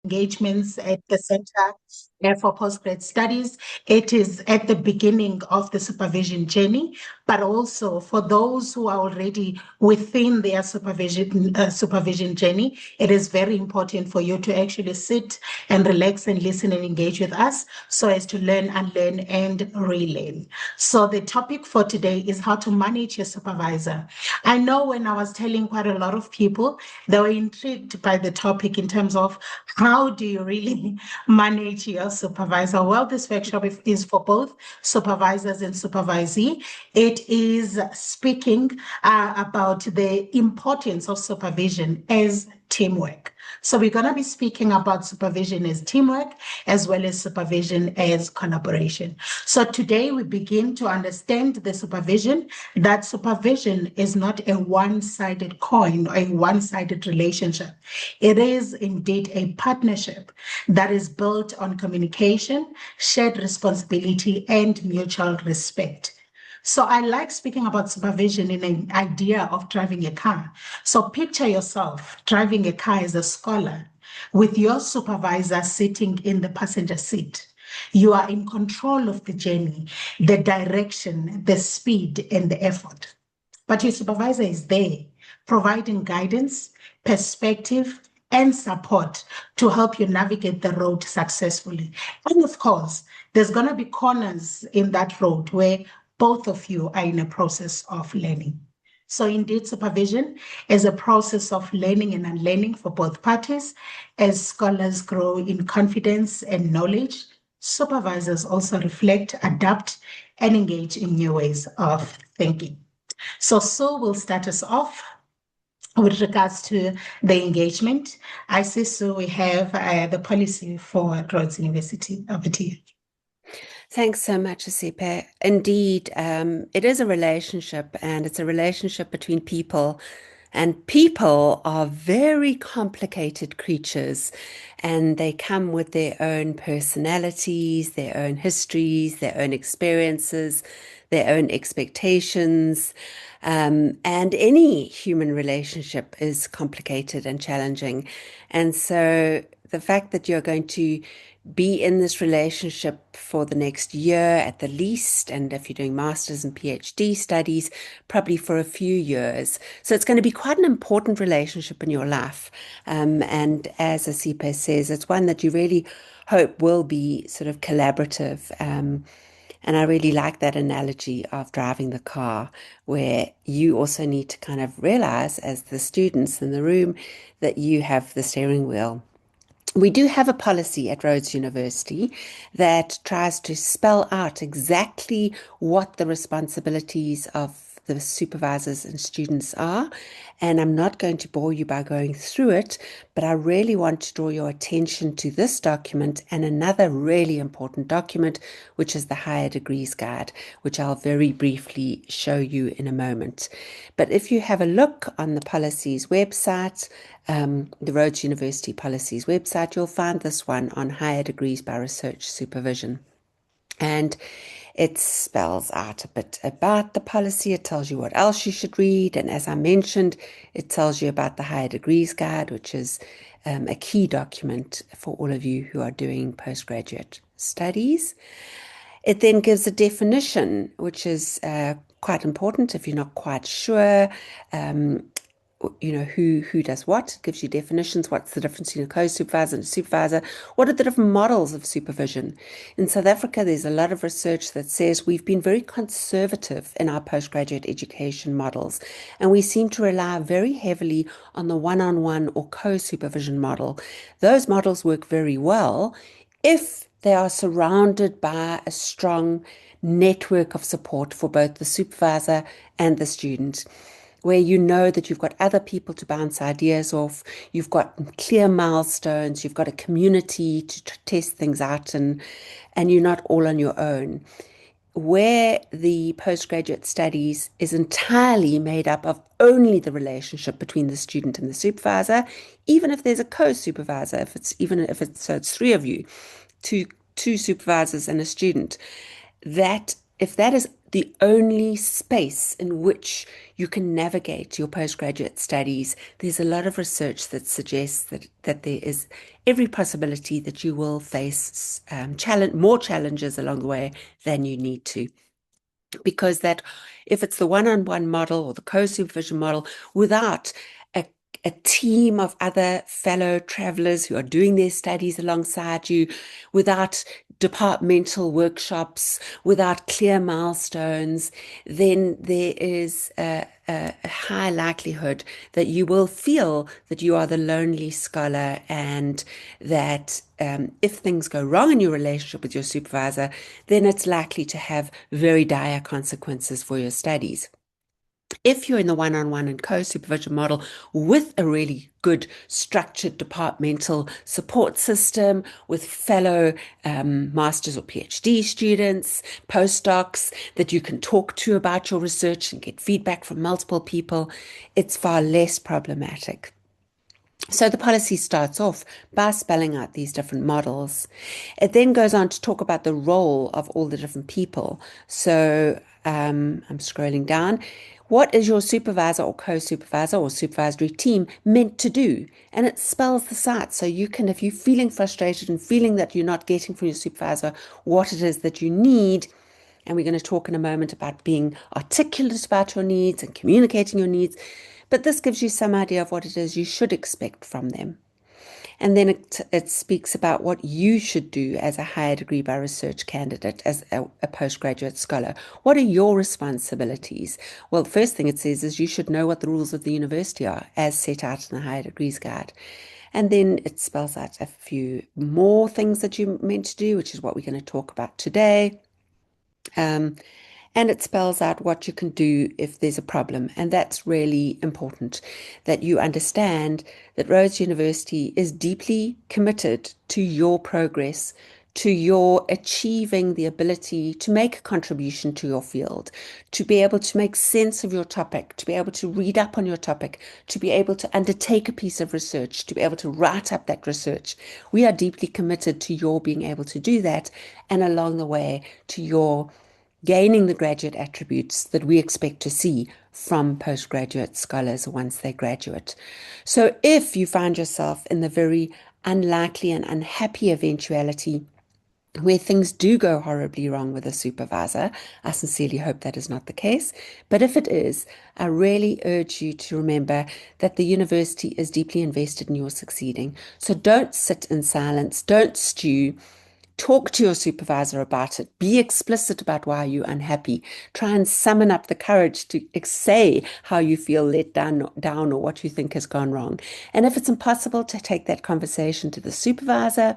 engagements at the Center for Postgrad Studies. It is at the beginning of the supervision journey, but also for those who are already within their supervision journey, it is very important for you to actually sit and relax and listen and engage with us so as to learn, unlearn, and relearn. So the topic for today is how to manage your supervisor. I know when I was telling quite a lot of people, they were intrigued by the topic in terms of how do you really manage your supervisor. Well, this workshop is for both supervisors and supervisee. It is speaking about the importance of supervision as teamwork. So we're going to be speaking about supervision as teamwork as well as supervision as collaboration. So today we begin to understand the supervision, that supervision is not a one-sided coin or a one-sided relationship. It is indeed a partnership that is built on communication, shared responsibility, and mutual respect. So I like speaking about supervision in an idea of driving a car. So picture yourself driving a car as a scholar with your supervisor sitting in the passenger seat. You are in control of the journey, the direction, the speed, and the effort. But your supervisor is there, providing guidance, perspective, and support to help you navigate the road successfully. And of course, there's going to be corners in that road where both of you are in a process of learning. So indeed, supervision is a process of learning and unlearning for both parties. As scholars grow in confidence and knowledge, supervisors also reflect, adapt, and engage in new ways of thinking. So Sue will start us off with regards to the engagement. I see, Sue, we have the policy for Rhodes University. Over to you. Thanks so much, Asiphe. Indeed, it is a relationship, and it's a relationship between people. And people are very complicated creatures, and they come with their own personalities, their own histories, their own experiences, their own expectations. And any human relationship is complicated and challenging. And so the fact that you're going to be in this relationship for the next year at the least, and if you're doing master's and PhD studies, probably for a few years. So it's going to be quite an important relationship in your life. And as Asiphe says, it's one that you really hope will be sort of collaborative. And I really like that analogy of driving the car, where you also need to kind of realize, as the students in the room, that you have the steering wheel. We do have a policy at Rhodes University that tries to spell out exactly what the responsibilities of the supervisors and students are. And I'm not going to bore you by going through it, but I really want to draw your attention to this document and another really important document, which is the Higher Degrees Guide, which I'll very briefly show you in a moment. But if you have a look on the policies website, the Rhodes University Policies website, you'll find this one on Higher Degrees by Research Supervision. And it spells out a bit about the policy. It tells you what else you should read. And as I mentioned, it tells you about the Higher Degrees Guide, which is a key document for all of you who are doing postgraduate studies. It then gives a definition, which is quite important if you're not quite sure who does what. It gives you definitions. What's the difference between a co-supervisor and a supervisor? What are the different models of supervision? In South Africa, there's a lot of research that says we've been very conservative in our postgraduate education models, and we seem to rely very heavily on the one-on-one or co-supervision model. Those models work very well if they are surrounded by a strong network of support for both the supervisor and the student, where you know that you've got other people to bounce ideas off, you've got clear milestones, you've got a community to test things out, and you're not all on your own. Where the postgraduate studies is entirely made up of only the relationship between the student and the supervisor, even if there's a co-supervisor, so it's three of you, two supervisors and a student, that if that is the only space in which you can navigate your postgraduate studies. There's a lot of research that suggests that there is every possibility that you will face more challenges along the way than you need to. Because that if it's the one-on-one model or the co-supervision model, without a, a team of other fellow travelers who are doing their studies alongside you, without departmental workshops, without clear milestones, then there is a high likelihood that you will feel that you are the lonely scholar, and that if things go wrong in your relationship with your supervisor, then it's likely to have very dire consequences for your studies. If you're in the one-on-one and co-supervision model with a really good structured departmental support system with fellow master's or PhD students, postdocs that you can talk to about your research and get feedback from multiple people, it's far less problematic. So the policy starts off by spelling out these different models. It then goes on to talk about the role of all the different people. So I'm scrolling down. What is your supervisor or co-supervisor or supervisory team meant to do? And it spells this out. So you can, if you're feeling frustrated and feeling that you're not getting from your supervisor what it is that you need, and we're going to talk in a moment about being articulate about your needs and communicating your needs, but this gives you some idea of what it is you should expect from them. And then it speaks about what you should do as a higher degree by research candidate, as a postgraduate scholar. What are your responsibilities? Well, the first thing it says is you should know what the rules of the university are, as set out in the Higher Degrees Guide. And then it spells out a few more things that you're meant to do, which is what we're going to talk about today. And it spells out what you can do if there's a problem. And that's really important, that you understand that Rhodes University is deeply committed to your progress, to your achieving the ability to make a contribution to your field, to be able to make sense of your topic, to be able to read up on your topic, to be able to undertake a piece of research, to be able to write up that research. We are deeply committed to your being able to do that, and along the way to your gaining the graduate attributes that we expect to see from postgraduate scholars once they graduate. So if you find yourself in the very unlikely and unhappy eventuality where things do go horribly wrong with a supervisor, I sincerely hope that is not the case. But if it is, I really urge you to remember that the university is deeply invested in your succeeding. So don't sit in silence, don't stew. Talk to your supervisor about it. Be explicit about why you're unhappy. Try and summon up the courage to say how you feel let down or what you think has gone wrong. And if it's impossible to take that conversation to the supervisor,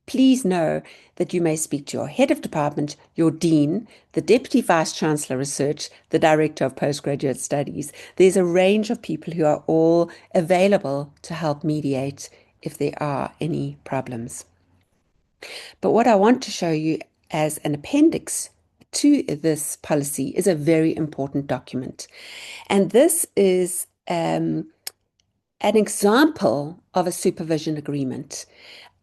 please know that you may speak to your head of department, your dean, the deputy vice chancellor research, the director of postgraduate studies. There's a range of people who are all available to help mediate if there are any problems. But what I want to show you as an appendix to this policy is a very important document. And this is an example of a supervision agreement.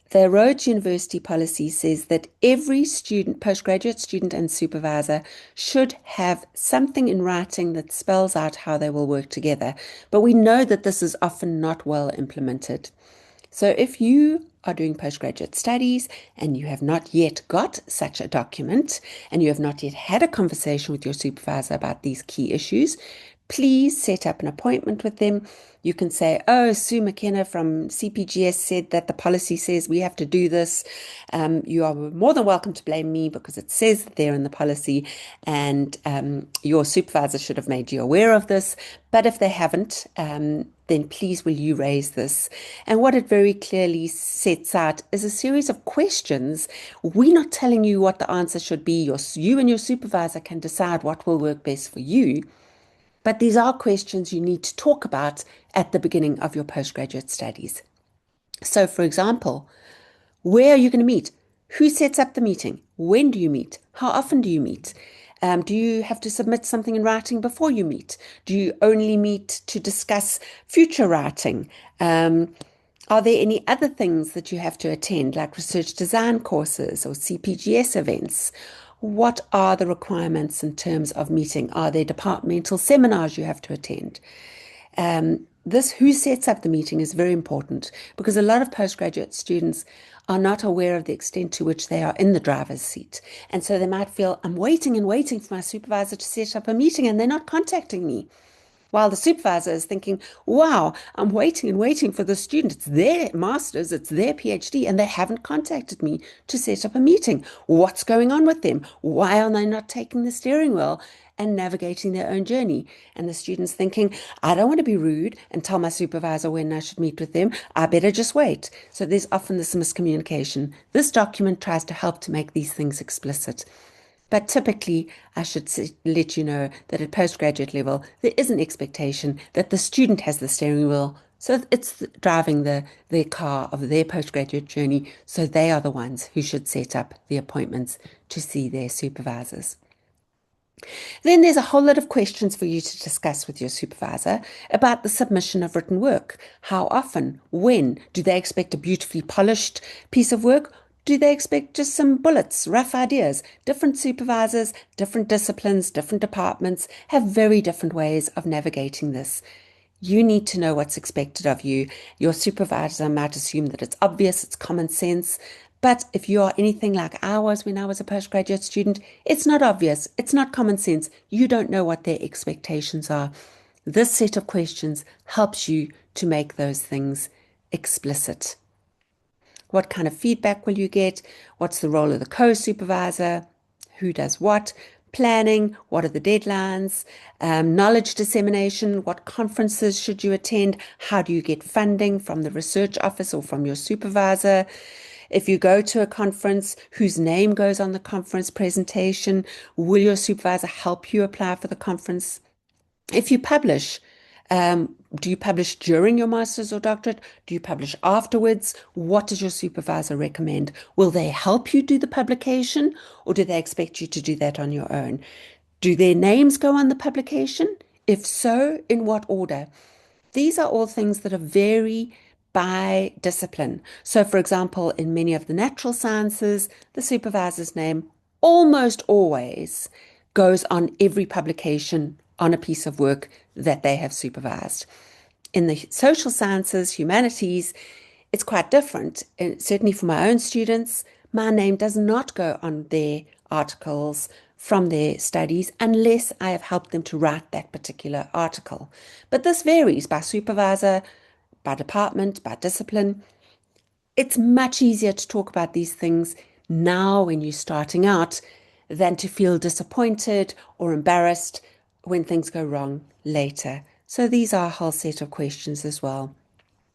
The Rhodes University policy says that every student, postgraduate student and supervisor should have something in writing that spells out how they will work together. But we know that this is often not well implemented. So if you are doing postgraduate studies and you have not yet got such a document and you have not yet had a conversation with your supervisor about these key issues, please set up an appointment with them. You can say, oh, Sue McKenna from CPGS said that the policy says we have to do this. You are more than welcome to blame me because it says there in the policy, and your supervisor should have made you aware of this. But if they haven't, then please will you raise this? And what it very clearly sets out is a series of questions. We're not telling you what the answer should be. You and your supervisor can decide what will work best for you. But these are questions you need to talk about at the beginning of your postgraduate studies. So, for example, where are you going to meet? Who sets up the meeting? When do you meet? How often do you meet? Do you have to submit something in writing before you meet? Do you only meet to discuss future writing? Are there any other things that you have to attend, like research design courses or CPGS events? What are the requirements in terms of meeting? Are there departmental seminars you have to attend? This who sets up the meeting is very important because a lot of postgraduate students are not aware of the extent to which they are in the driver's seat. And so they might feel, I'm waiting and waiting for my supervisor to set up a meeting and they're not contacting me. While the supervisor is thinking, wow, I'm waiting and waiting for the student. It's their master's, it's their PhD, and they haven't contacted me to set up a meeting. What's going on with them? Why are they not taking the steering wheel and navigating their own journey? And the student's thinking, I don't want to be rude and tell my supervisor when I should meet with them. I better just wait. So there's often this miscommunication. This document tries to help to make these things explicit. But typically, I should let you know that at postgraduate level, there is an expectation that the student has the steering wheel. So it's driving their car of their postgraduate journey. So they are the ones who should set up the appointments to see their supervisors. Then there's a whole lot of questions for you to discuss with your supervisor about the submission of written work. How often? When? Do they expect a beautifully polished piece of work? Do they expect just some bullets, rough ideas? Different supervisors, different disciplines, different departments have very different ways of navigating this. You need to know what's expected of you. Your supervisor might assume that it's obvious, it's common sense. But if you are anything like I was when I was a postgraduate student, it's not obvious, it's not common sense. You don't know what their expectations are. This set of questions helps you to make those things explicit. What kind of feedback will you get? What's the role of the co-supervisor? Who does what? Planning, what are the deadlines? Knowledge dissemination, what conferences should you attend? How do you get funding from the research office or from your supervisor? If you go to a conference, whose name goes on the conference presentation? Will your supervisor help you apply for the conference? If you publish, do you publish during your master's or doctorate? Do you publish afterwards? What does your supervisor recommend? Will they help you do the publication or do they expect you to do that on your own? Do their names go on the publication? If so, in what order? These are all things that are vary by discipline. So, for example, in many of the natural sciences, the supervisor's name almost always goes on every publication on a piece of work that they have supervised. In the social sciences, humanities, it's quite different. And certainly for my own students, my name does not go on their articles from their studies unless I have helped them to write that particular article. But this varies by supervisor, by department, by discipline. It's much easier to talk about these things now when you're starting out than to feel disappointed or embarrassed when things go wrong later. So these are a whole set of questions as well.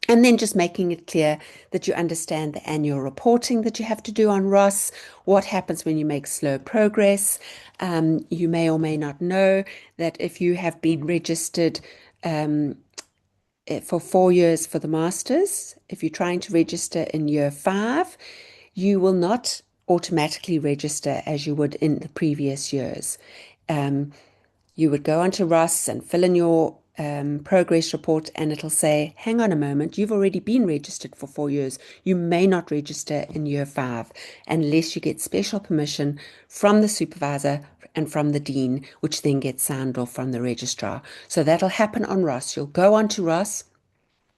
And then just making it clear that you understand the annual reporting that you have to do on ROS, what happens when you make slow progress. You may or may not know that if you have been registered for 4 years for the masters, if you're trying to register in year 5, you will not automatically register as you would in the previous years. You would go onto ROS and fill in your progress report, and it'll say, hang on a moment, you've already been registered for 4 years. You may not register in year 5 unless you get special permission from the supervisor and from the dean, which then gets signed off from the registrar. So that'll happen on ROS. You'll go onto ROS.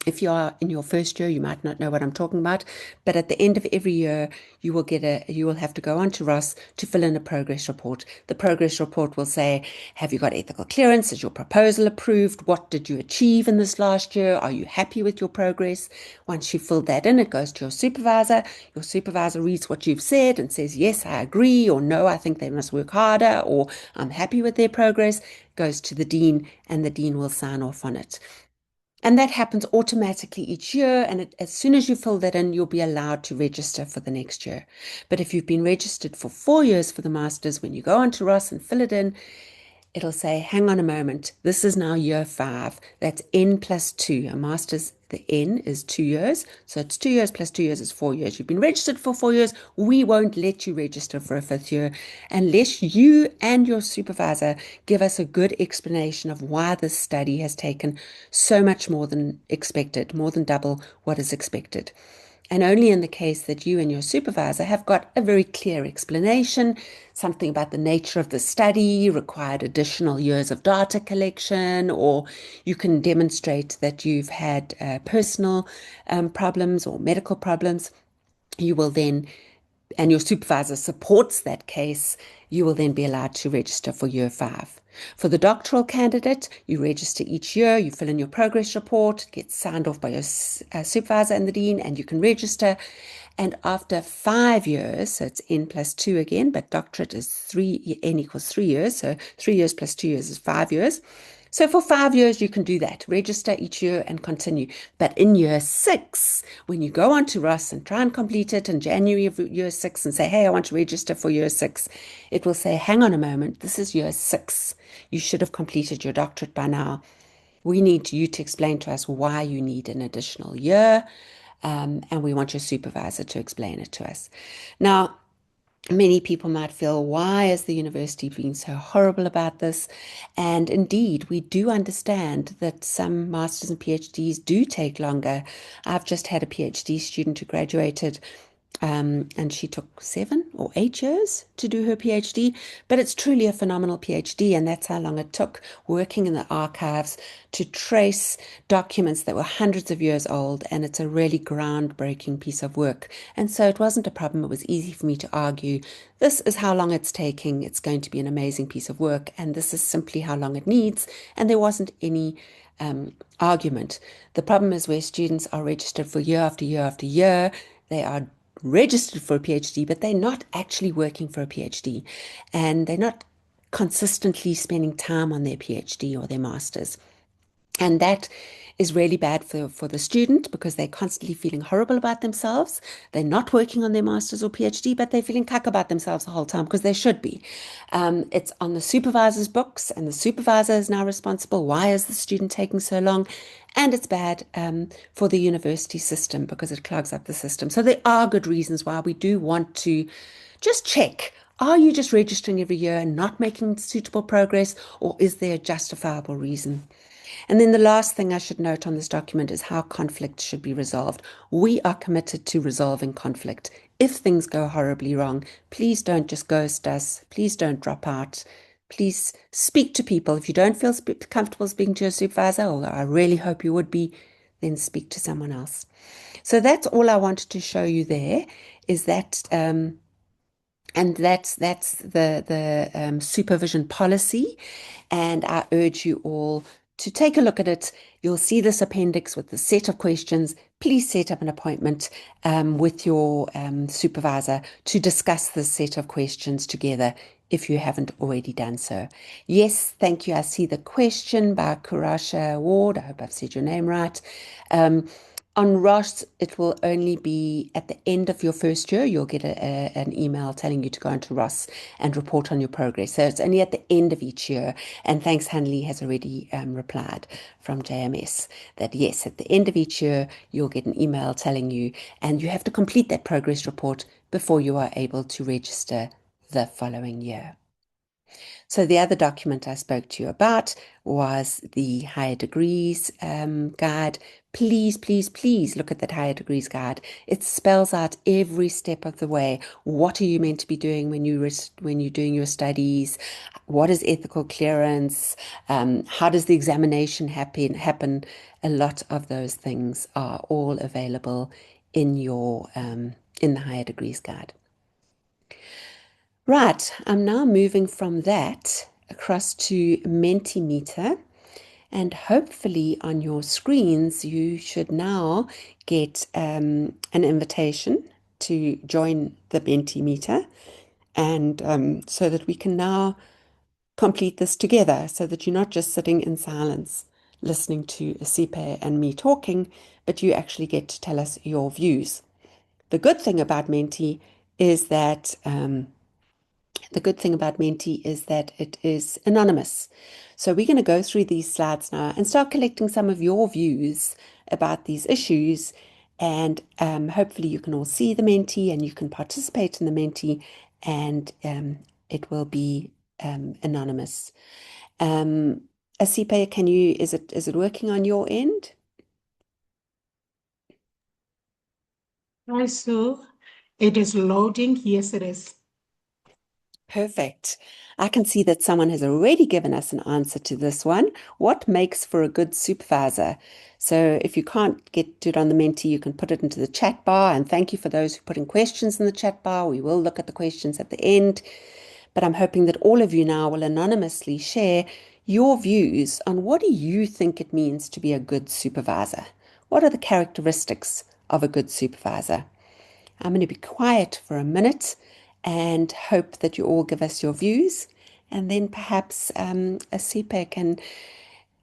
If you are in your first year, you might not know what I'm talking about, but at the end of every year, you will have to go on to ROS to fill in a progress report. The progress report will say, have you got ethical clearance? Is your proposal approved? What did you achieve in this last year? Are you happy with your progress? Once you fill that in, it goes to your supervisor. Your supervisor reads what you've said and says, yes, I agree, or no, I think they must work harder, or I'm happy with their progress. It goes to the dean, and the dean will sign off on it. And that happens automatically each year. And as soon as you fill that in, you'll be allowed to register for the next year. But if you've been registered for 4 years for the masters, when you go onto ROS and fill it in, it'll say, hang on a moment, this is now year 5. That's N plus 2. A master's, the N is 2 years. So it's 2 years plus 2 years is 4 years. You've been registered for 4 years. We won't let you register for a 5th year unless you and your supervisor give us a good explanation of why this study has taken so much more than expected, more than double what is expected. And only in the case that you and your supervisor have got a very clear explanation, something about the nature of the study, required additional years of data collection, or you can demonstrate that you've had personal problems or medical problems, you will then, and your supervisor supports that case, you will then be allowed to register for year 5. For the doctoral candidate, you register each year, you fill in your progress report, it gets signed off by your supervisor and the dean, and you can register. And after 5 years, so it's N plus 2 again, but doctorate is 3, N equals 3 years, so 3 years plus 2 years is 5 years. So for 5 years, you can do that, register each year and continue. But in year 6, when you go on to Ross and try and complete it in January of year 6 and say, hey, I want to register for year 6, it will say, hang on a moment, this is year 6. You should have completed your doctorate by now. We need you to explain to us why you need an additional year, and we want your supervisor to explain it to us. Now, many people might feel, why is the university being so horrible about this? And indeed, we do understand that some masters and PhDs do take longer. I've just had a PhD student who graduated and she took 7 or 8 years to do her PhD, but it's truly a phenomenal PhD, and that's how long it took, working in the archives to trace documents that were hundreds of years old, and it's a really groundbreaking piece of work. And so it wasn't a problem. It was easy for me to argue, this is how long it's taking, it's going to be an amazing piece of work, and this is simply how long it needs, and there wasn't any argument. The problem is where students are registered for year after year after year, they are registered for a PhD, but they're not actually working for a PhD, and they're not consistently spending time on their PhD or their master's. And that is really bad for the student, because they're constantly feeling horrible about themselves. They're not working on their master's or PhD, but they're feeling cack about themselves the whole time, because they should be. It's on the supervisor's books, and the supervisor is now responsible. Why is the student taking so long? And it's bad for the university system, because it clogs up the system. So there are good reasons why we do want to just check. Are you just registering every year and not making suitable progress, or is there a justifiable reason? And then the last thing I should note on this document is how conflict should be resolved. We are committed to resolving conflict. If things go horribly wrong, please don't just ghost us. Please don't drop out. Please speak to people. If you don't feel comfortable speaking to your supervisor, although I really hope you would be, then speak to someone else. So that's all I wanted to show you there, is that and that's the supervision policy, and I urge you all to take a look at it. You'll see this appendix with the set of questions. Please set up an appointment with your supervisor to discuss this set of questions together if you haven't already done so. Yes, thank you. I see the question by Kurasha Ward. I hope I've said your name right. On Ross, it will only be at the end of your first year. You'll get an email telling you to go into Ross and report on your progress. So it's only at the end of each year. And thanks, Hanley has already replied from JMS that yes, at the end of each year, you'll get an email telling you, and you have to complete that progress report before you are able to register the following year. So the other document I spoke to you about was the higher degrees guide. Please, please, please look at that higher degrees guide. It spells out every step of the way. What are you meant to be doing when you're doing your studies? What is ethical clearance? How does the examination happen? A lot of those things are all available in your in the higher degrees guide. Right, I'm now moving from that across to Mentimeter, and hopefully on your screens you should now get an invitation to join the Mentimeter, and so that we can now complete this together, so that you're not just sitting in silence listening to Asiphe and me talking, but you actually get to tell us your views. The good thing about Menti is that it is anonymous. So we're going to go through these slides now and start collecting some of your views about these issues. And hopefully you can all see the Menti and you can participate in the Menti, and it will be anonymous. Asiphe, is it working on your end? Hi, Sue. It is loading. Yes, it is. Perfect. I can see that someone has already given us an answer to this one. What makes for a good supervisor? So if you can't get to it on the Menti, you can put it into the chat bar. And thank you for those who put in questions in the chat bar. We will look at the questions at the end. But I'm hoping that all of you now will anonymously share your views on what do you think it means to be a good supervisor? What are the characteristics of a good supervisor? I'm going to be quiet for a minute and hope that you all give us your views. And then perhaps Asiphe can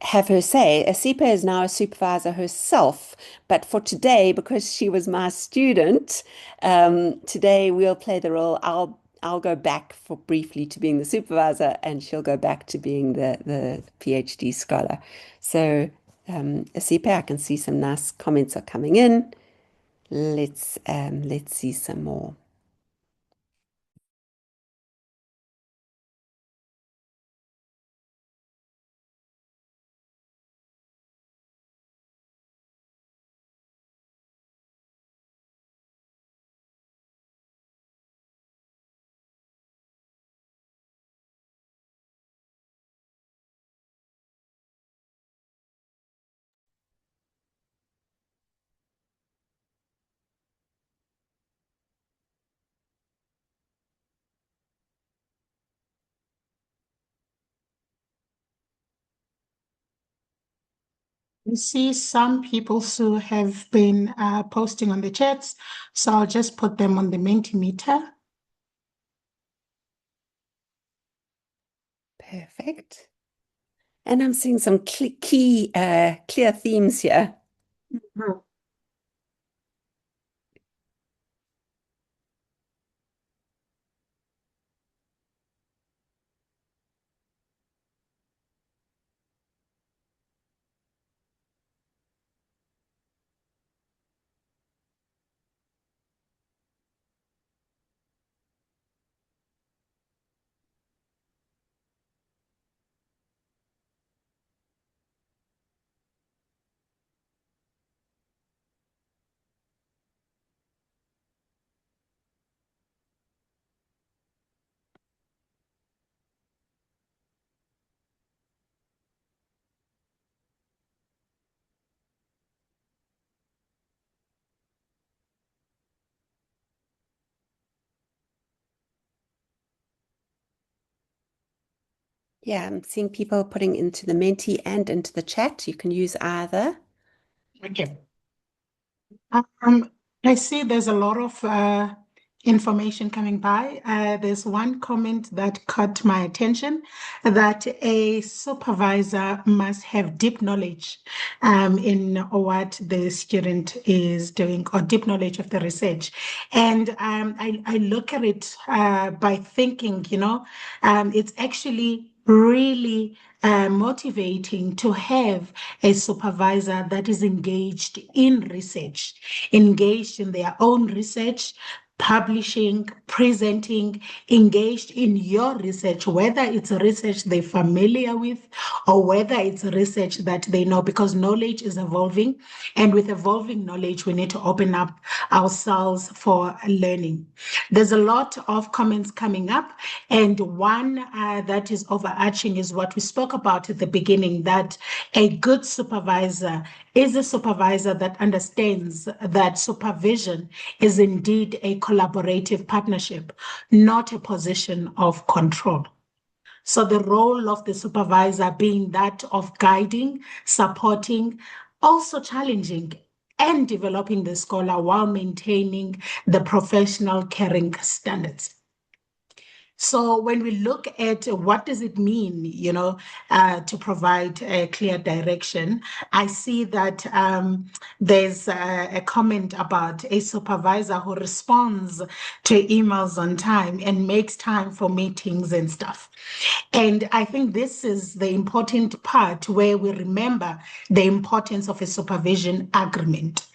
have her say. Asiphe is now a supervisor herself, but for today, because she was my student, today we'll play the role. I'll go back for briefly to being the supervisor, and she'll go back to being the PhD scholar. So, Asiphe, I can see some nice comments are coming in. Let's see some more. I see some people who have been posting on the chats, so I'll just put them on the Mentimeter. Perfect. And I'm seeing some key, clear themes here. Mhm. Yeah, I'm seeing people putting into the Menti and into the chat. You can use either. Okay. Um, I see there's a lot of information coming by. There's one comment that caught my attention that a supervisor must have deep knowledge in what the student is doing or deep knowledge of the research. And I look at it by thinking, it's actually really motivating to have a supervisor that is engaged in research, engaged in their own research, publishing, presenting, engaged in your research, whether it's research they're familiar with or whether it's research that they know, because knowledge is evolving. And with evolving knowledge, we need to open up ourselves for learning. There's a lot of comments coming up, and one that is overarching is what we spoke about at the beginning, that a good supervisor is a supervisor that understands that supervision is indeed a collaborative partnership, not a position of control. So the role of the supervisor being that of guiding, supporting, also challenging and developing the scholar while maintaining the professional caring standards. So when we look at what does it mean, to provide a clear direction, I see that there's a comment about a supervisor who responds to emails on time and makes time for meetings and stuff. And I think this is the important part where we remember the importance of a supervision agreement.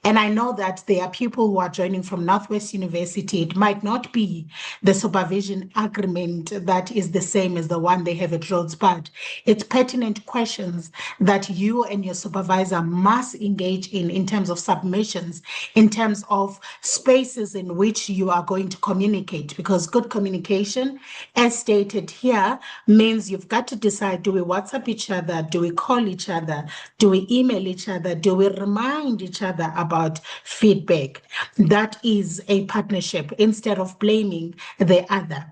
And I know that there are people who are joining from Northwest University. It might not be the supervision agreement that is the same as the one they have at Rhodes, but it's pertinent questions that you and your supervisor must engage in terms of submissions, in terms of spaces in which you are going to communicate, because good communication, as stated here, means you've got to decide, do we WhatsApp each other? Do we call each other? Do we email each other? Do we remind each other about feedback? That is a partnership instead of blaming the other.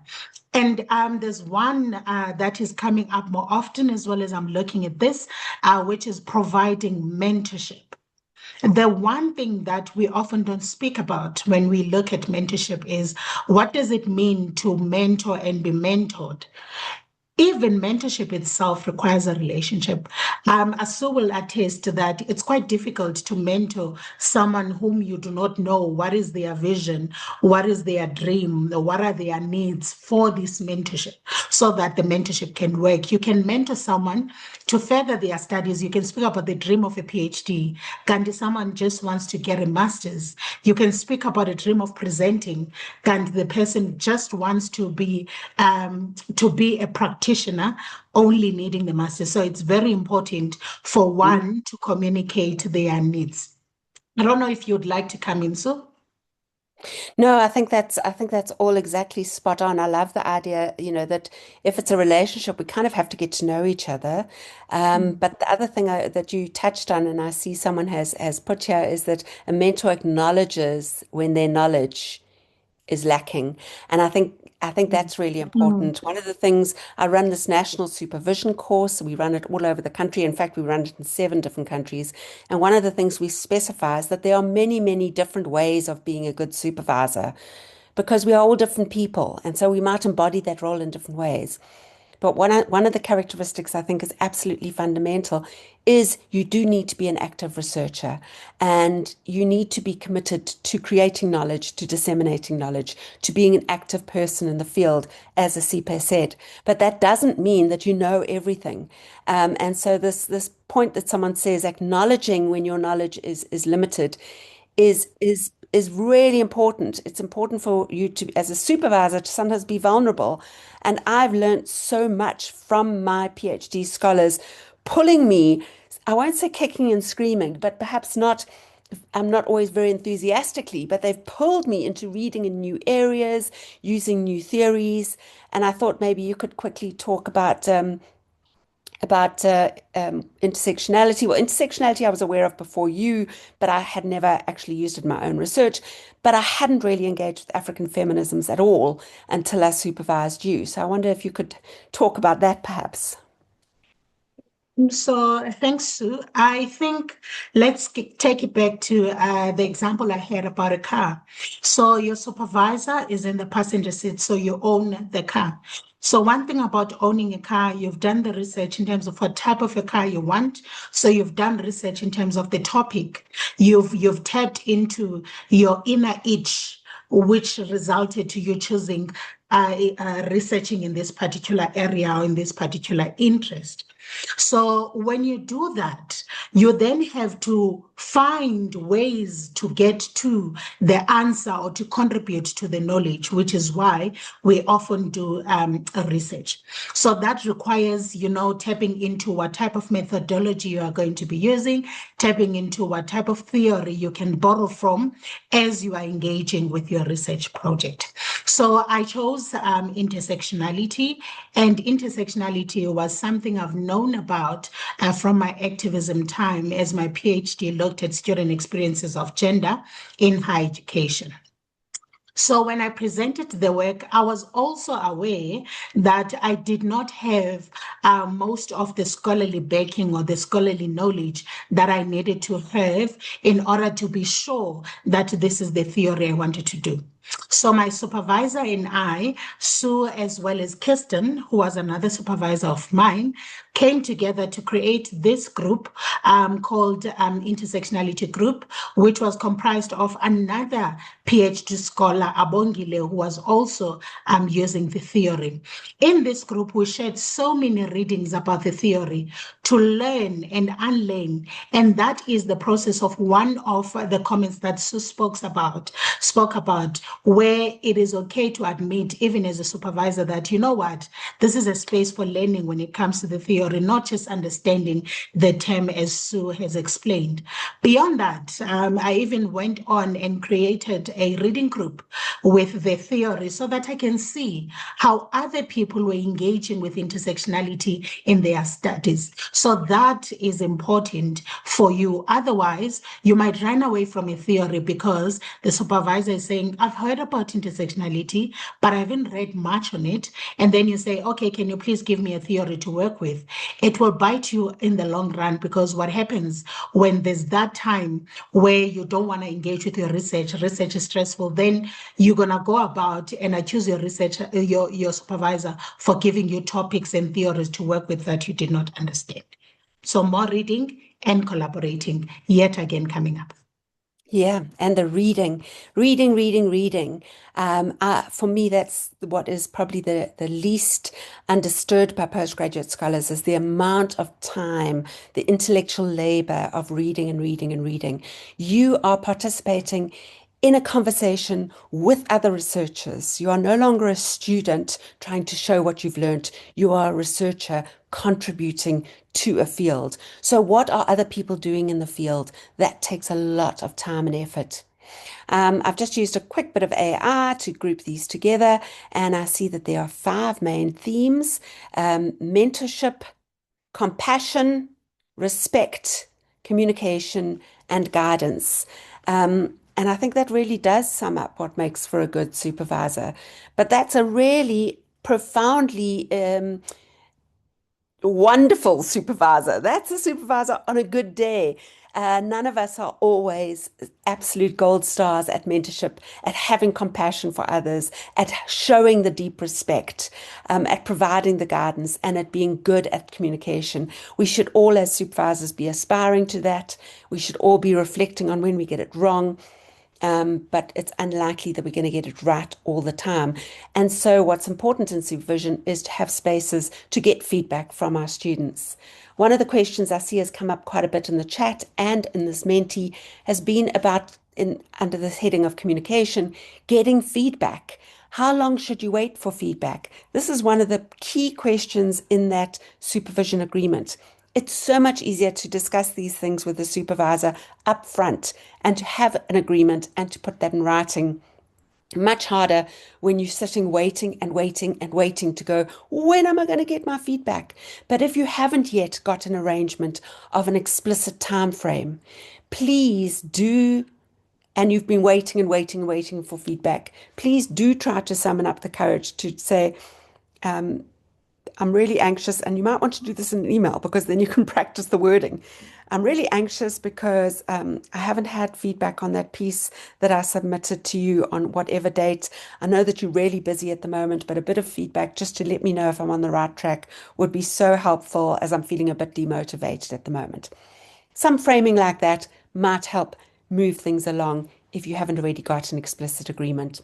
And there's one that is coming up more often, as well as I'm looking at this, which is providing mentorship. The one thing that we often don't speak about when we look at mentorship is, what does it mean to mentor and be mentored? Even mentorship itself requires a relationship. Asiphe will attest that it's quite difficult to mentor someone whom you do not know what is their vision, what is their dream, what are their needs for this mentorship, so that the mentorship can work. You can mentor someone to further their studies. You can speak about the dream of a PhD. Gandhi, someone just wants to get a master's. You can speak about a dream of presenting. Gandhi, the person just wants to be a practitioner, only needing the master. So it's very important for one to communicate their needs. I don't know if you'd like to come in, Sue. No, I think that's all exactly spot on. I love the idea, that if it's a relationship, we kind of have to get to know each other. But the other thing that you touched on, and I see someone has put here, is that a mentor acknowledges when their knowledge is lacking. And I think that's really Mm. important. One of the things, I run this national supervision course. We run it all over the country. In fact, we run it in 7 different countries. And one of the things we specify is that there are many, many different ways of being a good supervisor because we are all different people. And so we might embody that role in different ways. But one of the characteristics I think is absolutely fundamental is you do need to be an active researcher and you need to be committed to creating knowledge, to disseminating knowledge, to being an active person in the field, as Asiphe said. But that doesn't mean that you know everything. And so this point that someone says, acknowledging when your knowledge is limited, is really important. It's important for you to, as a supervisor, to sometimes be vulnerable. And I've learned so much from my PhD scholars, pulling me, I won't say kicking and screaming, but perhaps not, I'm not always very enthusiastically, but they've pulled me into reading in new areas, using new theories. And I thought maybe you could quickly talk about intersectionality. Well, intersectionality I was aware of before you, but I had never actually used it in my own research. But I hadn't really engaged with African feminisms at all until I supervised you. So I wonder if you could talk about that perhaps. So thanks, Sue. I think take it back to the example I had about a car. So your supervisor is in the passenger seat, so you own the car. So one thing about owning a car, you've done the research in terms of what type of a car you want. So you've done research in terms of the topic. You've tapped into your inner itch, which resulted to you choosing researching in this particular area or in this particular interest. So when you do that, you then have to find ways to get to the answer or to contribute to the knowledge, which is why we often do a research. So that requires, tapping into what type of methodology you are going to be using, tapping into what type of theory you can borrow from as you are engaging with your research project. So I chose intersectionality, and intersectionality was something I've known about from my activism time as my PhD looked at student experiences of gender in higher education. So when I presented the work, I was also aware that I did not have most of the scholarly backing or the scholarly knowledge that I needed to have in order to be sure that this is the theory I wanted to do. So my supervisor and I, Sue, as well as Kirsten, who was another supervisor of mine, came together to create this group called Intersectionality Group, which was comprised of another PhD scholar, Abongile, who was also using the theory. In this group, we shared so many readings about the theory to learn and unlearn. And that is the process of one of the comments that Sue spoke about, where it is okay to admit, even as a supervisor, that, you know what, this is a space for learning when it comes to the theory, not just understanding the term as Sue has explained. Beyond that, I even went on and created a reading group with the theory so that I can see how other people were engaging with intersectionality in their studies. So that is important for you. Otherwise, you might run away from a theory because the supervisor is saying, I've heard about intersectionality, but I haven't read much on it. And then you say, okay, can you please give me a theory to work with? It will bite you in the long run, because what happens when there's that time where you don't want to engage with your research is stressful, then you're going to go about and accuse your researcher, your supervisor, for giving you topics and theories to work with that you did not understand. So more reading and collaborating yet again coming up. Yeah, and the reading. For me, that's what is probably the least understood by postgraduate scholars is the amount of time, the intellectual labor of reading and reading and reading. You are participating in a conversation with other researchers. You are no longer a student trying to show what you've learned. You are a researcher contributing to a field. So, what are other people doing in the field? That takes a lot of time and effort. I've just used a quick bit of AI to group these together, and I see that there are 5 main themes: mentorship, compassion, respect, communication, and guidance. And I think that really does sum up what makes for a good supervisor. But that's a really profoundly wonderful supervisor. That's a supervisor on a good day. None of us are always absolute gold stars at mentorship, at having compassion for others, at showing the deep respect, at providing the guidance, and at being good at communication. We should all, as supervisors, be aspiring to that. We should all be reflecting on when we get it wrong. But it's unlikely that we're going to get it right all the time. And so, what's important in supervision is to have spaces to get feedback from our students. One of the questions I see has come up quite a bit in the chat and in this Menti has been about, under this heading of communication, getting feedback. How long should you wait for feedback? This is one of the key questions in that supervision agreement. It's so much easier to discuss these things with the supervisor up front and to have an agreement and to put that in writing. Much harder when you're sitting waiting and waiting and waiting to go, when am I going to get my feedback? But if you haven't yet got an arrangement of an explicit time frame, please do, and you've been waiting and waiting and waiting for feedback, please do try to summon up the courage to say, I'm really anxious, and you might want to do this in an email because then you can practice the wording. I'm really anxious because I haven't had feedback on that piece that I submitted to you on whatever date. I know that you're really busy at the moment, but a bit of feedback just to let me know if I'm on the right track would be so helpful, as I'm feeling a bit demotivated at the moment. Some framing like that might help move things along if you haven't already got an explicit agreement.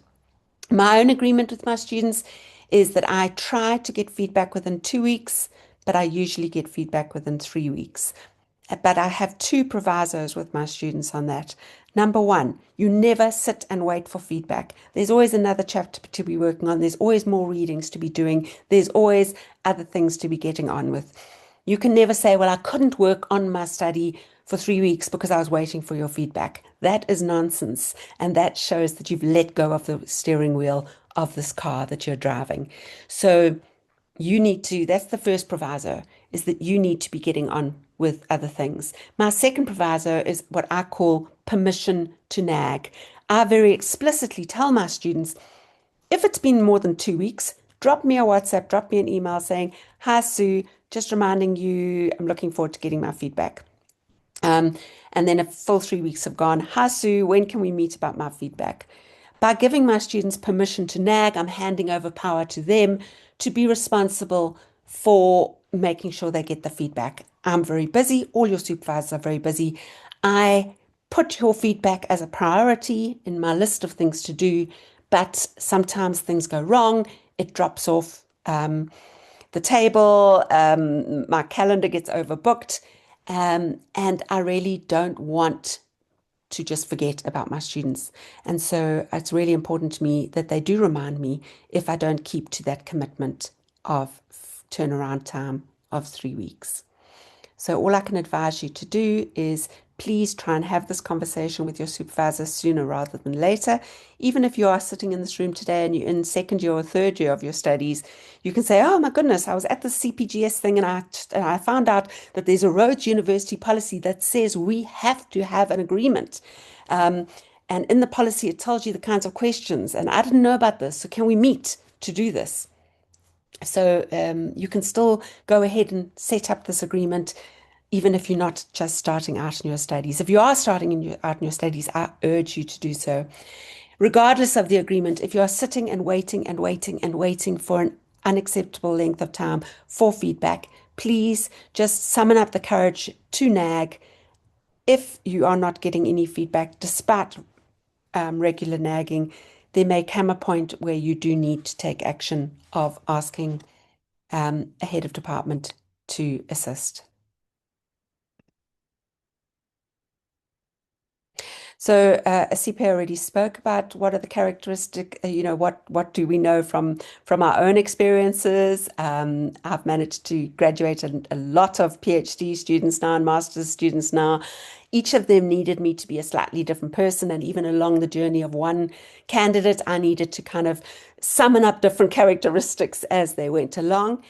My own agreement with my students is that I try to get feedback within 2 weeks, but I usually get feedback within 3 weeks. But I have 2 provisos with my students on that. Number one, you never sit and wait for feedback. There's always another chapter to be working on. There's always more readings to be doing. There's always other things to be getting on with. You can never say, well, I couldn't work on my study for 3 weeks because I was waiting for your feedback. That is nonsense. And that shows that you've let go of the steering wheel of this car that you're driving. So you need to, that's the first proviso, is that you need to be getting on with other things. My second proviso is what I call permission to nag. I very explicitly tell my students, if it's been more than 2 weeks, drop me a WhatsApp, drop me an email saying, hi Sue, just reminding you, I'm looking forward to getting my feedback. And then a full 3 weeks have gone, hi Sue, when can we meet about my feedback? By giving my students permission to nag, I'm handing over power to them to be responsible for making sure they get the feedback. I'm very busy. All your supervisors are very busy. I put your feedback as a priority in my list of things to do, but sometimes things go wrong. It drops off the table. My calendar gets overbooked. And I really don't want to just forget about my students. And so it's really important to me that they do remind me if I don't keep to that commitment of turnaround time of 3 weeks. So all I can advise you to do is please try and have this conversation with your supervisor sooner rather than later. Even if you are sitting in this room today and you're in second year or third year of your studies, you can say, oh my goodness, I was at the CPGS thing and I found out that there's a Rhodes University policy that says we have to have an agreement. And in the policy, it tells you the kinds of questions. And I didn't know about this. So can we meet to do this? So you can still go ahead and set up this agreement, even if you're not just starting out in your studies. If you are starting out in your studies, I urge you to do so. Regardless of the agreement, if you are sitting and waiting and waiting and waiting for an unacceptable length of time for feedback, please just summon up the courage to nag. If you are not getting any feedback, despite regular nagging, there may come a point where you do need to take action of asking a head of department to assist. So Asiphe already spoke about what are the characteristic, what do we know from our own experiences. I've managed to graduate a lot of PhD students now and master's students now. Each of them needed me to be a slightly different person. And even along the journey of one candidate, I needed to kind of summon up different characteristics as they went along.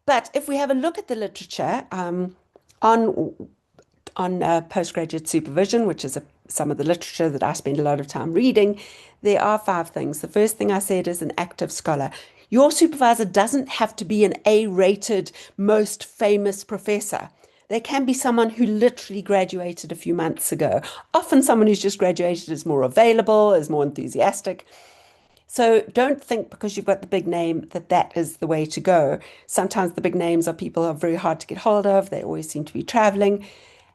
But if we have a look at the literature on postgraduate supervision, which is some of the literature that I spend a lot of time reading, there are 5 things. The first thing I said is an active scholar. Your supervisor doesn't have to be an A-rated, most famous professor. They can be someone who literally graduated a few months ago. Often someone who's just graduated is more available, is more enthusiastic. So don't think because you've got the big name that that is the way to go. Sometimes the big names are people who are very hard to get hold of. They always seem to be traveling.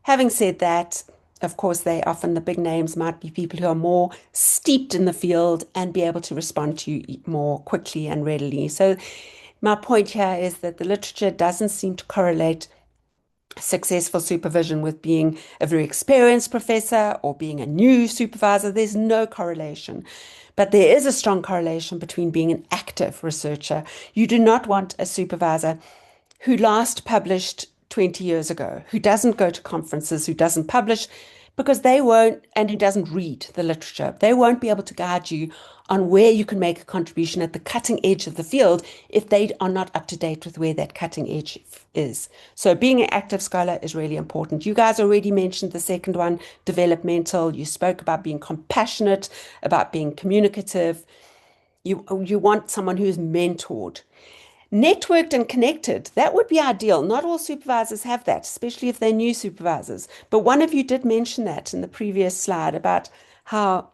Having said that, of course, the big names might be people who are more steeped in the field and be able to respond to you more quickly and readily. So my point here is that the literature doesn't seem to correlate successful supervision with being a very experienced professor or being a new supervisor. There's no correlation. But there is a strong correlation between being an active researcher. You do not want a supervisor who last published 20 years ago, who doesn't go to conferences, who doesn't publish, because they won't, and who doesn't read the literature. They won't be able to guide you on where you can make a contribution at the cutting edge of the field if they are not up to date with where that cutting edge is. So being an active scholar is really important. You guys already mentioned the second one, developmental. You spoke about being compassionate, about being communicative. You want someone who's mentored. Networked and connected, that would be ideal. Not all supervisors have that, especially if they're new supervisors. But one of you did mention that in the previous slide about how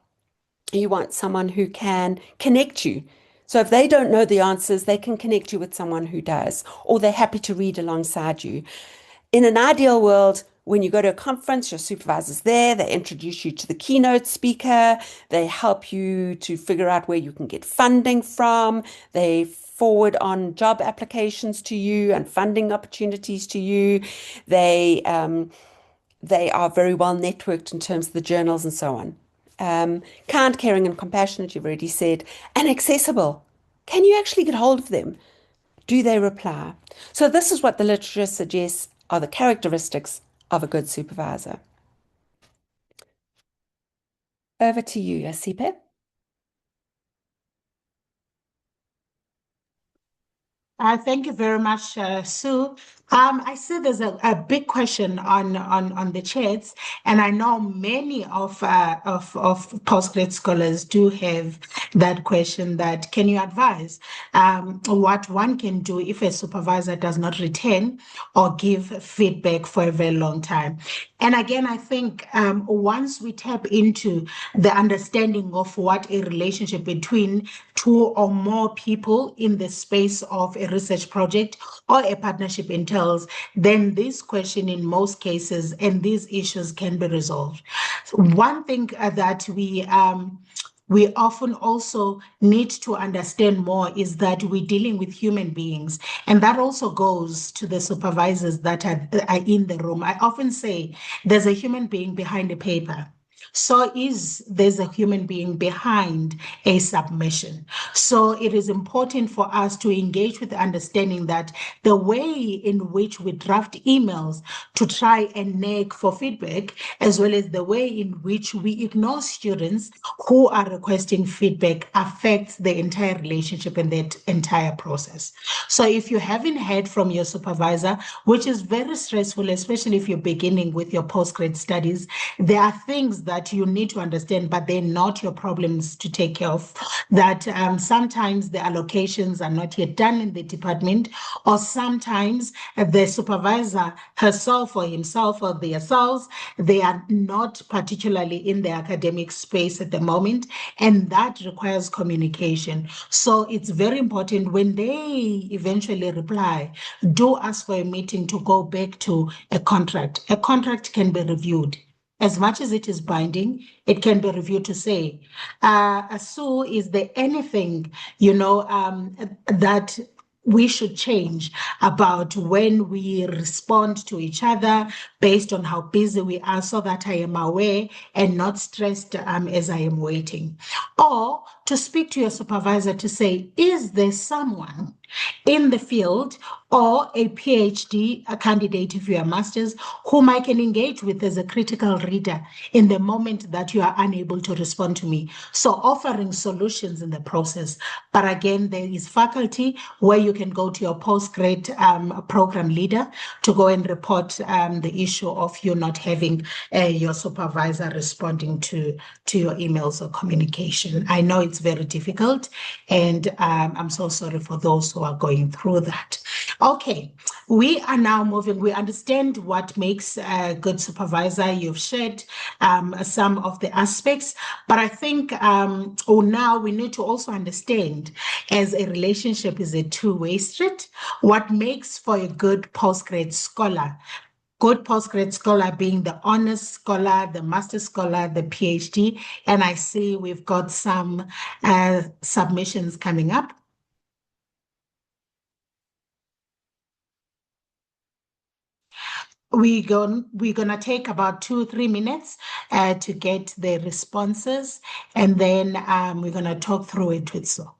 you want someone who can connect you. So if they don't know the answers, they can connect you with someone who does, or they're happy to read alongside you. In an ideal world, when you go to a conference, your supervisor's there, they introduce you to the keynote speaker, they help you to figure out where you can get funding from, they forward on job applications to you and funding opportunities to you. They are very well networked in terms of the journals and so on. Kind, caring, and compassionate, you've already said, and accessible. Can you actually get hold of them? Do they reply? So this is what the literature suggests are the characteristics of a good supervisor. Over to you, Asiphe. Thank you very much, Sue. I see there's a big question on the chats, and I know many of postgrad scholars do have that question that can you advise what one can do if a supervisor does not return or give feedback for a very long time? And again, I think once we tap into the understanding of what a relationship between 2 or more people in the space of a research project or a partnership entails, then this question in most cases and these issues can be resolved. So one thing that we often also need to understand more is that we're dealing with human beings. And that also goes to the supervisors that are in the room. I often say there's a human being behind the paper. so there's a human being behind a submission. So it is important for us to engage with the understanding that the way in which we draft emails to try and nag for feedback, as well as the way in which we ignore students who are requesting feedback, affects the entire relationship and the entire process. So if you haven't heard from your supervisor, which is very stressful, especially if you're beginning with your postgrad studies, there are things that you need to understand, but they're not your problems to take care of. That sometimes the allocations are not yet done in the department, or sometimes the supervisor herself or himself or themselves, they are not particularly in the academic space at the moment, and that requires communication. So it's very important when they eventually reply, do ask for a meeting to go back to a contract. A contract can be reviewed. As much as it is binding, it can be reviewed to say, Sioux, is there anything, that we should change about when we respond to each other based on how busy we are, so that I am aware and not stressed as I am waiting. Or to speak to your supervisor to say, is there someone in the field or a PhD, a candidate if you are master's, whom I can engage with as a critical reader in the moment that you are unable to respond to me. So offering solutions in the process. But again, there is faculty where you can go to your postgrad program leader to go and report the issue of you not having your supervisor responding to your emails or communication. I know it's very difficult, and I'm so sorry for those who are going through that. Okay, we are now moving. We understand what makes a good supervisor. You've shared some of the aspects, but I think now we need to also understand, as a relationship is a two-way street, what makes for a good postgrad scholar. Good postgrad scholar being the honors scholar, the master scholar, the PhD. And I see we've got some submissions coming up. We're gonna take about 2-3 minutes to get the responses, and then we're gonna talk through it with Sue.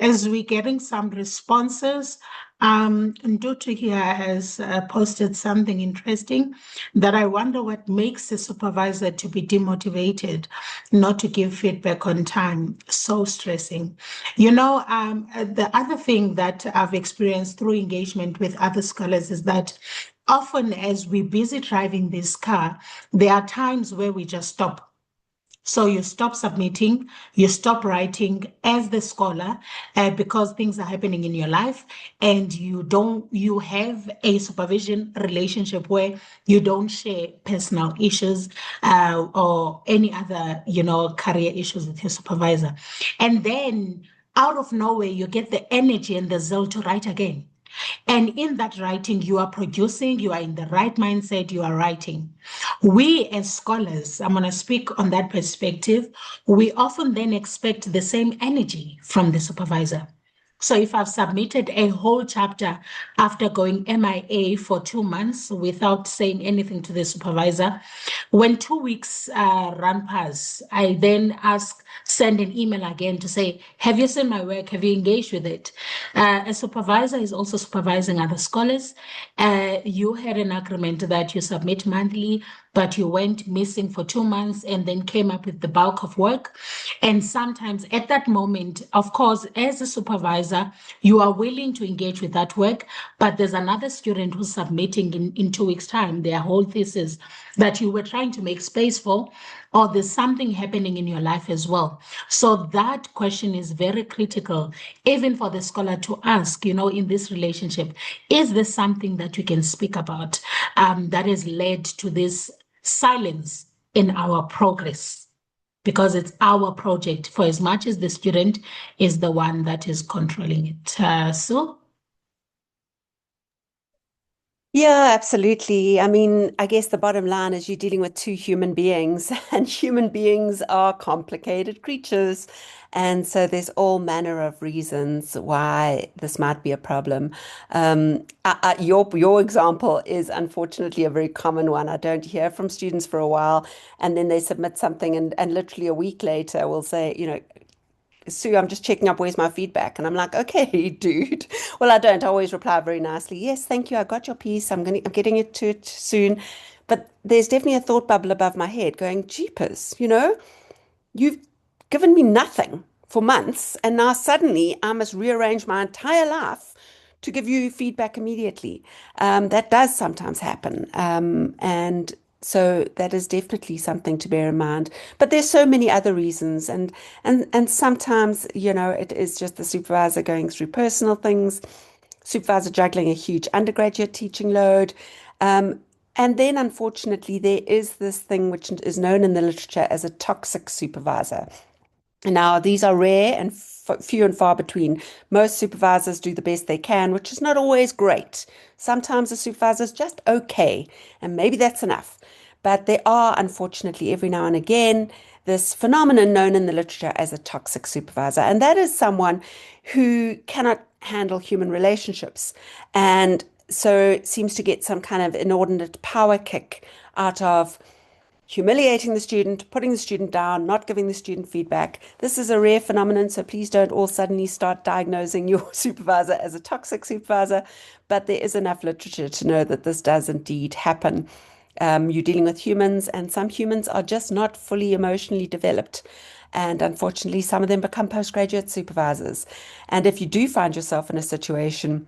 As we're getting some responses, Ndutu here has posted something interesting, that I wonder what makes a supervisor to be demotivated, not to give feedback on time. So stressing. The other thing that I've experienced through engagement with other scholars is that often as we're busy driving this car, there are times where we just stop. So you stop submitting, you stop writing as the scholar, because things are happening in your life, and you have a supervision relationship where you don't share personal issues or any other, career issues with your supervisor. And then out of nowhere, you get the energy and the zeal to write again. And in that writing, you are producing, you are in the right mindset, you are writing. We as scholars, I'm going to speak on that perspective, we often then expect the same energy from the supervisor. So if I've submitted a whole chapter after going MIA for 2 months without saying anything to the supervisor, when 2 weeks run past, I then send an email again to say, have you seen my work? Have you engaged with it? A supervisor is also supervising other scholars. You had an agreement that you submit monthly. but you went missing for 2 months and then came up with the bulk of work. And sometimes at that moment, of course, as a supervisor, you are willing to engage with that work, but there's another student who's submitting in 2 weeks' time their whole thesis that you were trying to make space for, or there's something happening in your life as well. So that question is very critical, even for the scholar to ask, in this relationship, is there something that you can speak about that has led to this silence in our progress? Because it's our project for as much as the student is the one that is controlling it. So Yeah, absolutely. I mean, I guess the bottom line is you're dealing with two human beings, and human beings are complicated creatures. And so there's all manner of reasons why this might be a problem. Your example is unfortunately a very common one. I don't hear from students for a while, and then they submit something, and literally a week later will say, Sue, I'm just checking up. Where's my feedback? And I'm like, okay, dude. Well, I don't always reply very nicely. Yes, thank you. I got your piece. I'm getting it to it soon. But there's definitely a thought bubble above my head going, jeepers, you've given me nothing for months, and now suddenly I must rearrange my entire life to give you feedback immediately. That does sometimes happen. And so that is definitely something to bear in mind. But there's so many other reasons, and sometimes, it is just the supervisor going through personal things, supervisor juggling a huge undergraduate teaching load. And then, unfortunately, there is this thing which is known in the literature as a toxic supervisor. Now, these are rare and few and far between. Most supervisors do the best they can, which is not always great. Sometimes a supervisor is just okay, and maybe that's enough. But there are, unfortunately, every now and again, this phenomenon known in the literature as a toxic supervisor. And that is someone who cannot handle human relationships and so seems to get some kind of inordinate power kick out of humiliating the student, putting the student down, not giving the student feedback. This is a rare phenomenon, so please don't all suddenly start diagnosing your supervisor as a toxic supervisor. But there is enough literature to know that this does indeed happen. You're dealing with humans, and some humans are just not fully emotionally developed. And unfortunately, some of them become postgraduate supervisors. And if you do find yourself in a situation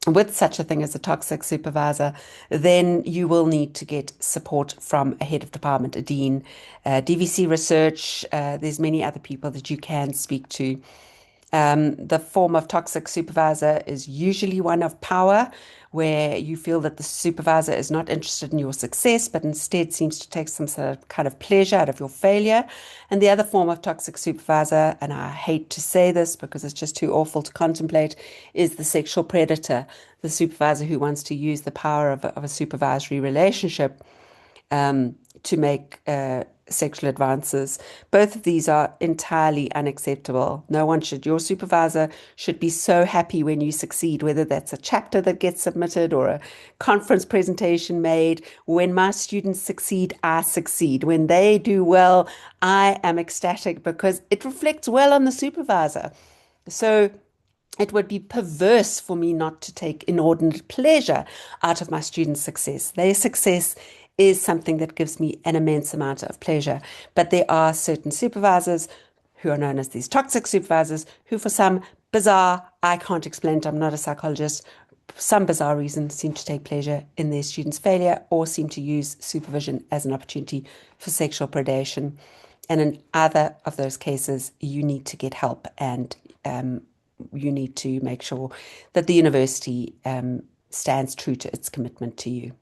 with such a thing as a toxic supervisor, then you will need to get support from a head of department, a dean, DVC research. There's many other people that you can speak to. The form of toxic supervisor is usually one of power, where you feel that the supervisor is not interested in your success, but instead seems to take some sort of kind of pleasure out of your failure. And the other form of toxic supervisor, and I hate to say this because it's just too awful to contemplate, is the sexual predator, the supervisor who wants to use the power of a supervisory relationship to make sexual advances. Both of these are entirely unacceptable. No one should, your supervisor should be so happy when you succeed, whether that's a chapter that gets submitted or a conference presentation made. When my students succeed, I succeed. When they do well, I am ecstatic because it reflects well on the supervisor. So it would be perverse for me not to take inordinate pleasure out of my students' success. Their success is something that gives me an immense amount of pleasure. But there are certain supervisors who are known as these toxic supervisors who, for some bizarre, I can't explain it, I'm not a psychologist, some bizarre reason seem to take pleasure in their students' failure or seem to use supervision as an opportunity for sexual predation. And in either of those cases, you need to get help, and you need to make sure that the university stands true to its commitment to you.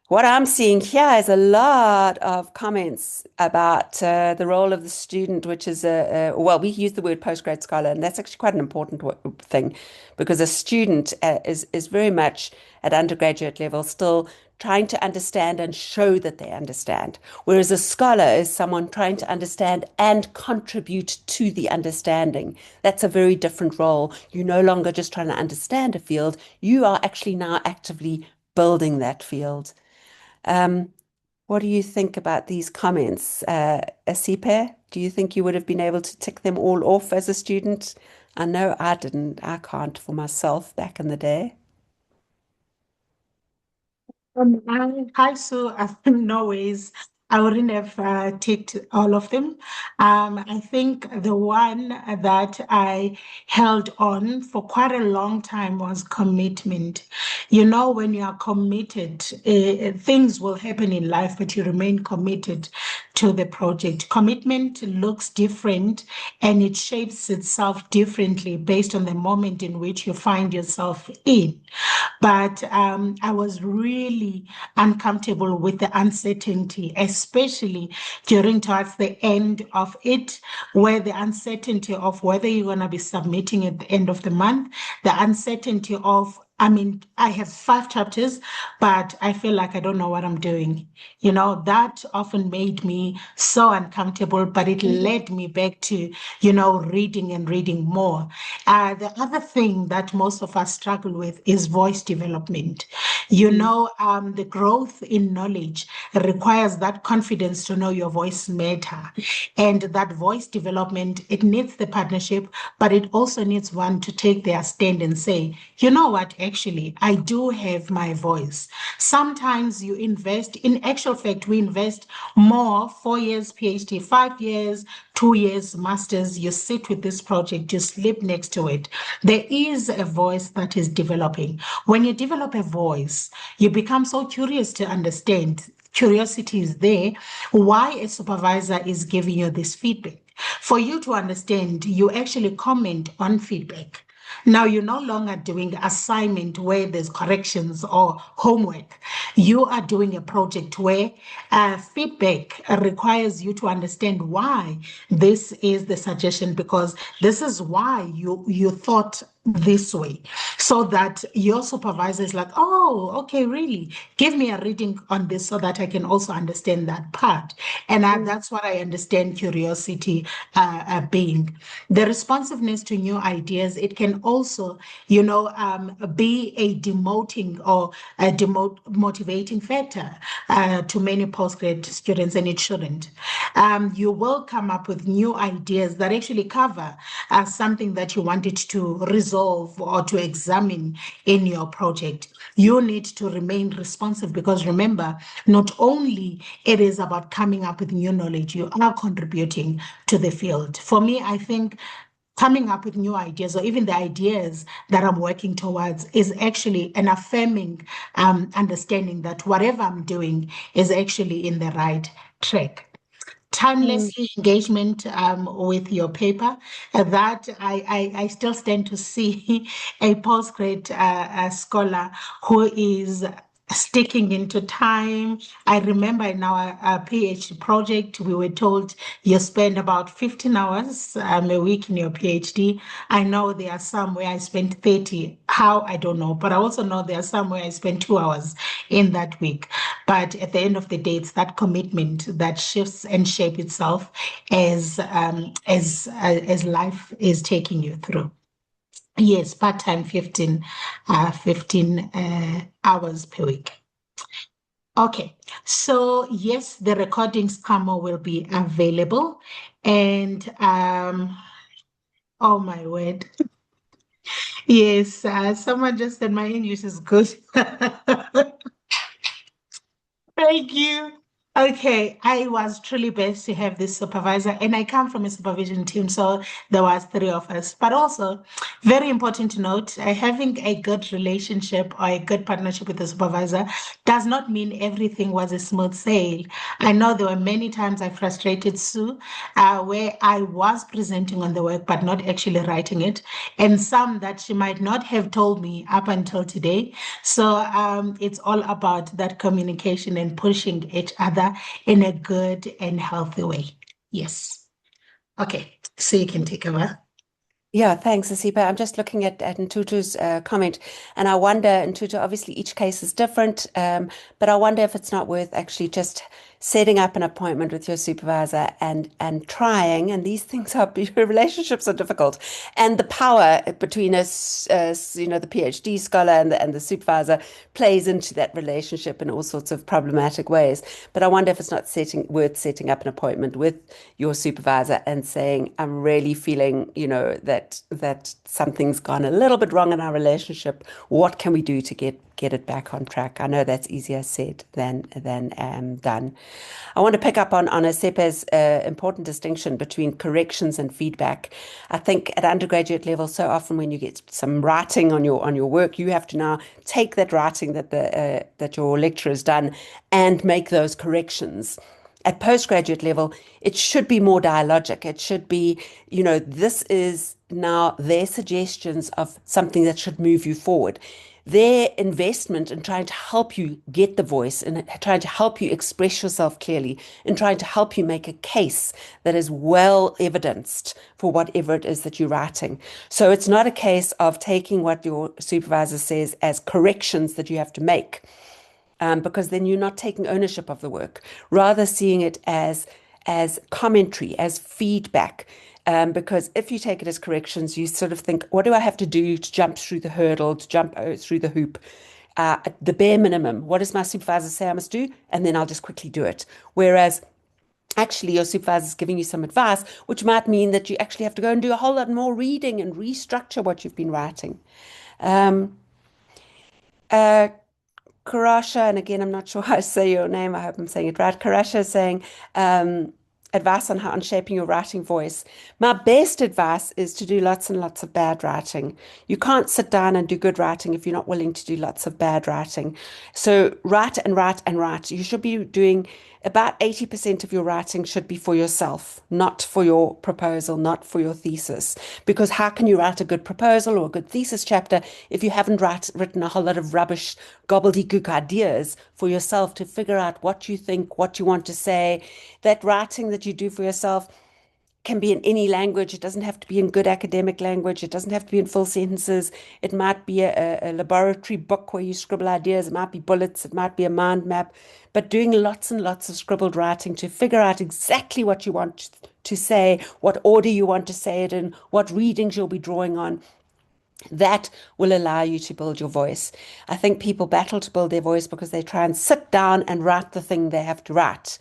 What I'm seeing here is a lot of comments about the role of the student, which is well, we use the word postgrad scholar, and that's actually quite an important thing because a student is very much at undergraduate level still trying to understand and show that they understand, whereas a scholar is someone trying to understand and contribute to the understanding. That's a very different role. You're no longer just trying to understand a field, you are actually now actively building that field. Um, what do you think about these comments, Asiphe? Do you think you would have been able to tick them all off as a student? I know I didn't. I can't for myself back in the day. Hi, Sue. No ways. I wouldn't have ticked all of them. I think the one that I held on for quite a long time was commitment. You know, when you are committed, things will happen in life, but you remain committed to the project. Commitment looks different and it shapes itself differently based on the moment in which you find yourself in. But I was really uncomfortable with the uncertainty, especially during towards the end of it, where the uncertainty of whether you're going to be submitting at the end of the month, the uncertainty of I mean, I have 5 chapters, but I feel like I don't know what I'm doing. You know, that often made me so uncomfortable, but it led me back to, reading and reading more. The other thing that most of us struggle with is voice development. The growth in knowledge requires that confidence to know your voice matter. And that voice development, it needs the partnership, but it also needs one to take their stand and say, you know what, actually, I do have my voice. Sometimes you invest, in actual fact, we invest more, 4 years PhD, 5 years, 2 years masters, you sit with this project, you sleep next to it. There is a voice that is developing. When you develop a voice, you become so curious to understand. Curiosity is there. Why a supervisor is giving you this feedback. For you to understand, you actually comment on feedback. Now you're no longer doing assignment where there's corrections or homework. You are doing a project where feedback requires you to understand why this is the suggestion, because this is why you thought this way, so that your supervisor is like, oh, okay, really, give me a reading on this so that I can also understand that part. And that's what I understand curiosity being. The responsiveness to new ideas, it can also, be a demoting or a motivating factor to many postgrad students, and it shouldn't. You will come up with new ideas that actually cover something that you wanted to resolve or to examine in your project. You need to remain responsive, because remember, not only it is about coming up with new knowledge, you are contributing to the field. For me, I think coming up with new ideas, or even the ideas that I'm working towards, is actually an affirming understanding that whatever I'm doing is actually in the right track. Timelessly engagement with your paper, that I still stand to see a postgrad scholar who is sticking into time. I remember in our PhD project, we were told you spend about 15 hours a week in your PhD. I know there are some where I spent 30. How, I don't know. But I also know there are some where I spent 2 hours in that week. But at the end of the day, it's that commitment that shifts and shape itself as life is taking you through. Yes, part-time 15 hours per week. Okay, so yes, the recordings Kamo will be available, and oh my word, yes, someone just said my English is good. Thank you. Okay, I was truly blessed to have this supervisor, and I come from a supervision team, so there was 3 of us. But also, very important to note, having a good relationship or a good partnership with the supervisor does not mean everything was a smooth sail. I know there were many times I frustrated Sue, where I was presenting on the work but not actually writing it, and some that she might not have told me up until today. So it's all about that communication and pushing each other in a good and healthy way. Yes. Okay. So you can take over. Yeah, thanks, Asiphe. I'm just looking at Ntutu's comment, and I wonder, Ntutu, obviously each case is different, but I wonder if it's not worth actually just setting up an appointment with your supervisor and trying, and these things are relationships are difficult, and the power between us, the PhD scholar and the supervisor plays into that relationship in all sorts of problematic ways. But I wonder if it's not worth setting up an appointment with your supervisor and saying, I'm really feeling, that something's gone a little bit wrong in our relationship. What can we do to get it back on track? I know that's easier said than done. I want to pick up on Asiphe's important distinction between corrections and feedback. I think at undergraduate level, so often when you get some writing on your work, you have to now take that writing that your lecturer has done and make those corrections. At postgraduate level, it should be more dialogic. It should be, this is now their suggestions of something that should move you forward. Their investment in trying to help you get the voice and trying to help you express yourself clearly and trying to help you make a case that is well evidenced for whatever it is that you're writing. So it's not a case of taking what your supervisor says as corrections that you have to make. Because then you're not taking ownership of the work, rather seeing it as commentary, as feedback. Because if you take it as corrections, you sort of think, what do I have to do to jump through the hurdle, to jump through the hoop? The bare minimum. What does my supervisor say I must do? And then I'll just quickly do it. Whereas actually your supervisor is giving you some advice, which might mean that you actually have to go and do a whole lot more reading and restructure what you've been writing. Um, uh, Karasha, and again, I'm not sure how to say your name. I hope I'm saying it right. Karasha is saying, advice on shaping your writing voice. My best advice is to do lots and lots of bad writing. You can't sit down and do good writing if you're not willing to do lots of bad writing. So write and write and write. You should be doing about 80% of your writing should be for yourself, not for your proposal, not for your thesis. Because how can you write a good proposal or a good thesis chapter if you haven't written a whole lot of rubbish, gobbledygook ideas for yourself to figure out what you think, what you want to say? That writing that you do for yourself can be in any language. It doesn't have to be in good academic language. It doesn't have to be in full sentences. It might be a laboratory book where you scribble ideas. It might be bullets. It might be a mind map. But doing lots and lots of scribbled writing to figure out exactly what you want to say, what order you want to say it in, what readings you'll be drawing on. That will allow you to build your voice. I think people battle to build their voice because they try and sit down and write the thing they have to write.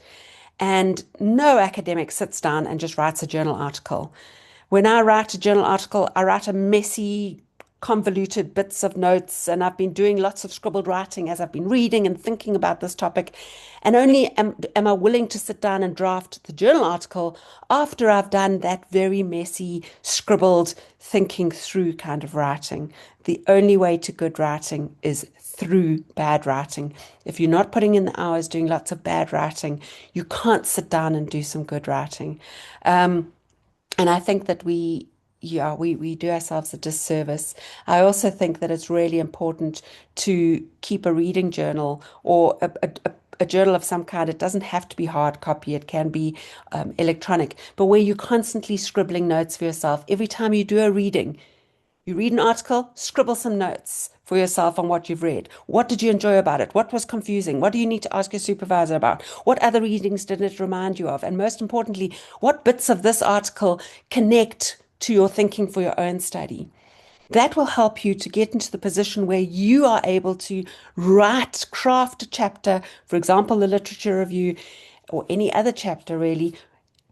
And no academic sits down and just writes a journal article. When I write a journal article, I write a messy, convoluted bits of notes, and I've been doing lots of scribbled writing as I've been reading and thinking about this topic. And only am I willing to sit down and draft the journal article after I've done that very messy, scribbled, thinking through kind of writing. The only way to good writing is through bad writing. If you're not putting in the hours doing lots of bad writing, you can't sit down and do some good writing. And I think that we do ourselves a disservice. I also think that it's really important to keep a reading journal or a journal of some kind. It doesn't have to be hard copy. It can be electronic, but where you're constantly scribbling notes for yourself. Every time you do a reading, you read an article, scribble some notes for yourself on what you've read. What did you enjoy about it? What was confusing? What do you need to ask your supervisor about? What other readings did it remind you of? And most importantly, what bits of this article connect to your thinking for your own study? That will help you to get into the position where you are able to craft a chapter, for example, the literature review or any other chapter really,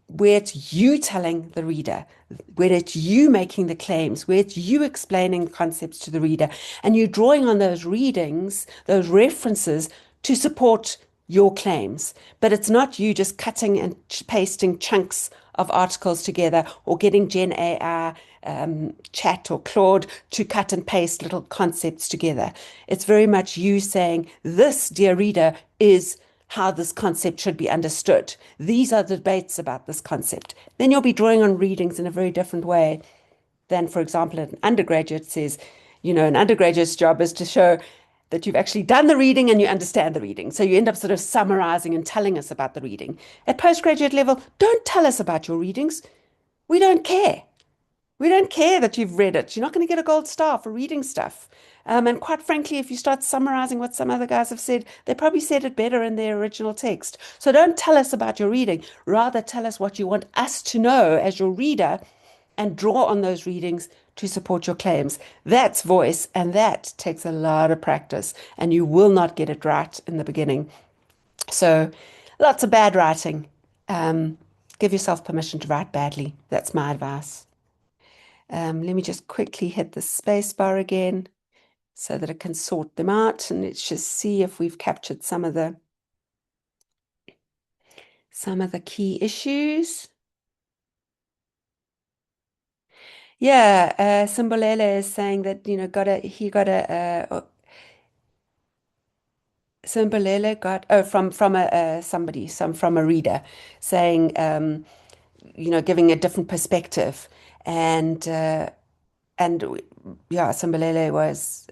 where it's you telling the reader, where it's you making the claims, where it's you explaining the concepts to the reader, and you're drawing on those readings, those references to support your claims. But it's not you just cutting and pasting chunks of articles together or getting Gen AI, Chat or Claude to cut and paste little concepts together. It's very much you saying, this, dear reader, is how this concept should be understood. These are the debates about this concept. Then you'll be drawing on readings in a very different way than, for example, an undergraduate says, an undergraduate's job is to show that you've actually done the reading and you understand the reading. So you end up sort of summarizing and telling us about the reading. At postgraduate level, don't tell us about your readings. We don't care. We don't care that you've read it. You're not going to get a gold star for reading stuff. And quite frankly, if you start summarizing what some other guys have said, they probably said it better in their original text. So don't tell us about your reading. Rather, tell us what you want us to know as your reader and draw on those readings to support your claims. That's voice, and that takes a lot of practice, and you will not get it right in the beginning. So, lots of bad writing. Give yourself permission to write badly. That's my advice. Let me just quickly hit the space bar again so that it can sort them out. And let's just see if we've captured some of the key issues. Yeah, Simbolele is saying that, you know, Simbolele got, oh, from from a reader saying, you know, giving a different perspective. And yeah, Simbalele was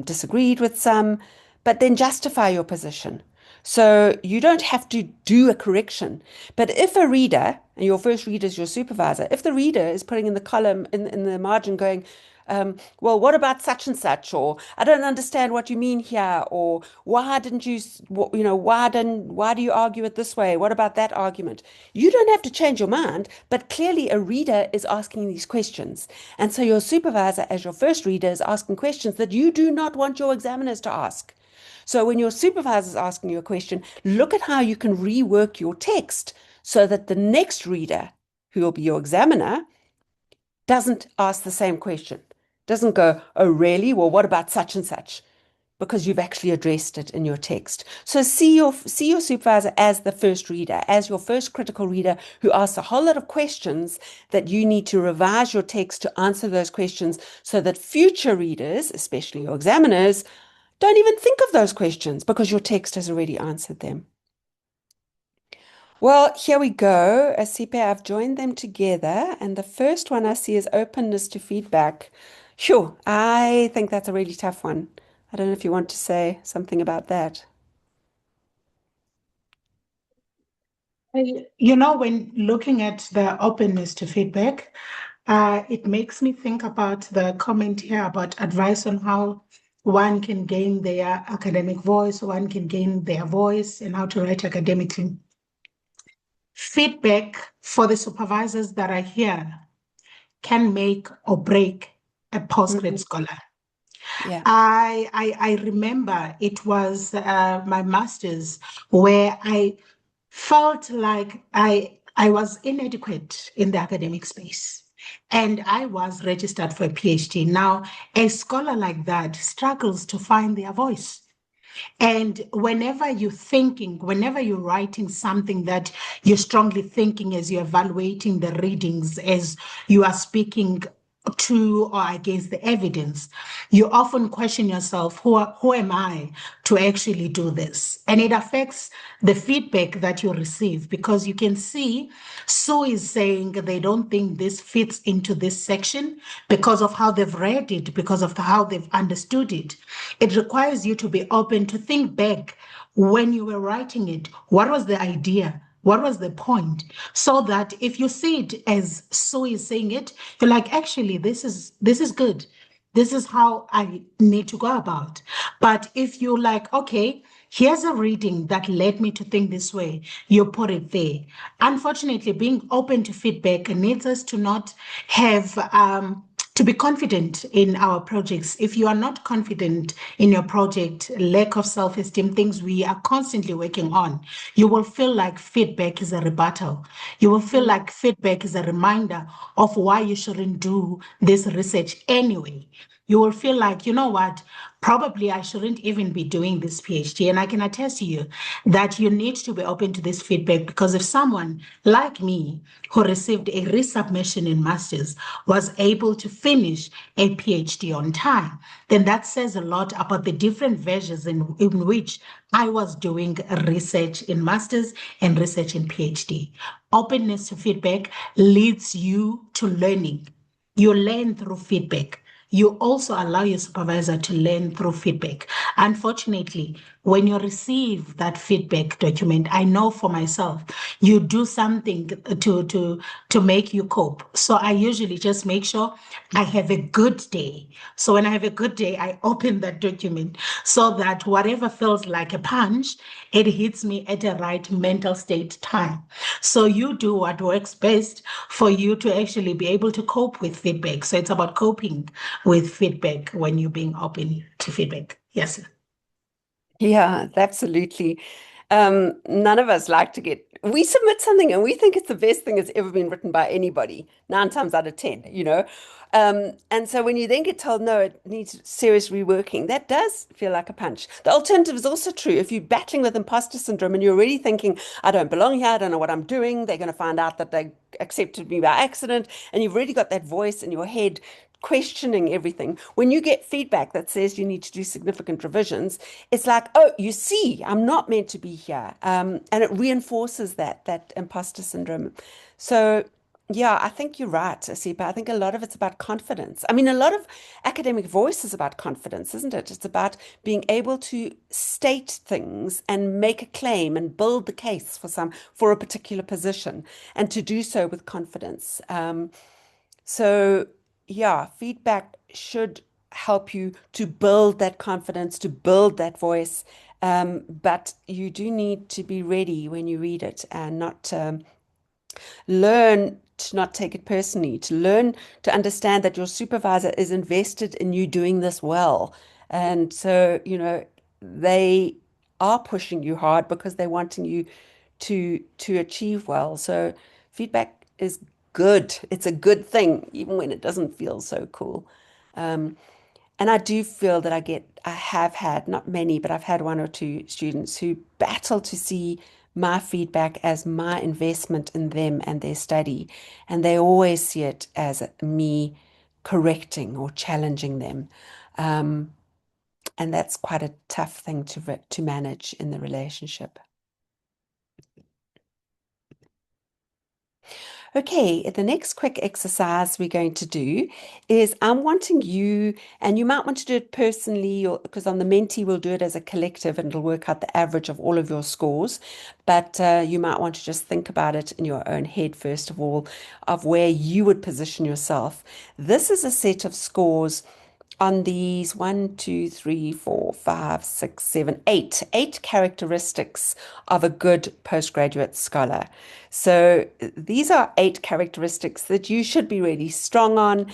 disagreed with some, but then justify your position. So you don't have to do a correction. But if a reader, and your first reader is your supervisor, if the reader is putting in the column in the margin going, well, what about such and such? Or I don't understand what you mean here. Or why didn't you, you know, why do you argue it this way? What about that argument? You don't have to change your mind, but clearly a reader is asking these questions. And so your supervisor, as your first reader, is asking questions that you do not want your examiners to ask. So when your supervisor is asking you a question, look at how you can rework your text so that the next reader, who will be your examiner, doesn't ask the same question. Doesn't go, oh, really? Well, what about such and such? Because you've actually addressed it in your text. So see your supervisor as the first reader, as your first critical reader who asks a whole lot of questions that you need to revise your text to answer those questions so that future readers, especially your examiners, don't even think of those questions because your text has already answered them. Well, here we go. Asiphe, I've joined them together, and the first one I see is openness to feedback. Sure, I think that's a really tough one. I don't know if you want to say something about that. You know, when looking at the openness to feedback, it makes me think about the comment here about advice on how one can gain their academic voice, one can gain their voice, and how to write academically. Feedback for the supervisors that are here can make or break a postgrad scholar. Yeah. I remember it was my master's where I felt like I was inadequate in the academic space. And I was registered for a PhD. Now, a scholar like that struggles to find their voice. And whenever you're writing something that you're strongly thinking as you're evaluating the readings, as you are speaking to or against the evidence, you often question yourself, who am I to actually do this? And it affects the feedback that you receive because you can see Sioux is saying they don't think this fits into this section because of how they've read it, because of how they've understood it. It requires you to be open to think back when you were writing it. What was the idea? What was the point? So that if you see it as Sioux is saying it, you're like, actually, this is good. This is how I need to go about. But if you're like, okay, here's a reading that led me to think this way, you put it there. Unfortunately, being open to feedback needs us to not have to be confident in our projects. If you are not confident in your project, lack of self-esteem, things we are constantly working on, you will feel like feedback is a rebuttal. You will feel like feedback is a reminder of why you shouldn't do this research anyway. You will feel like, you know what, probably I shouldn't even be doing this PhD. And I can attest to you that you need to be open to this feedback because if someone like me who received a resubmission in master's was able to finish a PhD on time, then that says a lot about the different versions in which I was doing research in master's and research in PhD. Openness to feedback leads you to learning. You learn through feedback. You also allow your supervisor to learn through feedback. Unfortunately, when you receive that feedback document, I know for myself, you do something to make you cope. So I usually just make sure I have a good day. So when I have a good day, I open that document so that whatever feels like a punch, it hits me at the right mental state time. So you do what works best for you to actually be able to cope with feedback. So it's about coping with feedback when you're being open to feedback. Yes. Yeah, absolutely. None of us like to we submit something and we think it's the best thing that's ever been written by anybody, 9 times out of 10, you know? And so when you then get told, no, it needs serious reworking, that does feel like a punch. The alternative is also true. If you're battling with imposter syndrome and you're already thinking, I don't belong here, I don't know what I'm doing, they're going to find out that they accepted me by accident, and you've already got that voice in your head questioning everything. When you get feedback that says you need to do significant revisions, it's like, oh, you see, I'm not meant to be here, and it reinforces that imposter syndrome. So, yeah, I think you're right, Asiphe. I think a lot of it's about confidence. I mean, a lot of academic voice is about confidence, isn't it? It's about being able to state things and make a claim and build the case for a particular position, and to do so with confidence. So, yeah, feedback should help you to build that confidence, to build that voice. But you do need to be ready when you read it and not learn to not take it personally, to learn to understand that your supervisor is invested in you doing this well. And so, they are pushing you hard because they're wanting you to achieve well. So feedback is good. It's a good thing, even when it doesn't feel so cool. Um, and I do feel that I have had, not many, but I've had one or two students who battle to see my feedback as my investment in them and their study. And they always see it as me correcting or challenging them. Um, and that's quite a tough thing to manage in the relationship. Okay, the next quick exercise we're going to do is I'm wanting you, and you might want to do it personally, or because on the Menti we'll do it as a collective and it'll work out the average of all of your scores. But you might want to just think about it in your own head, first of all, of where you would position yourself. This is a set of scores on these one, two, three, four, five, six, seven, eight characteristics of a good postgraduate scholar. So these are 8 characteristics that you should be really strong on,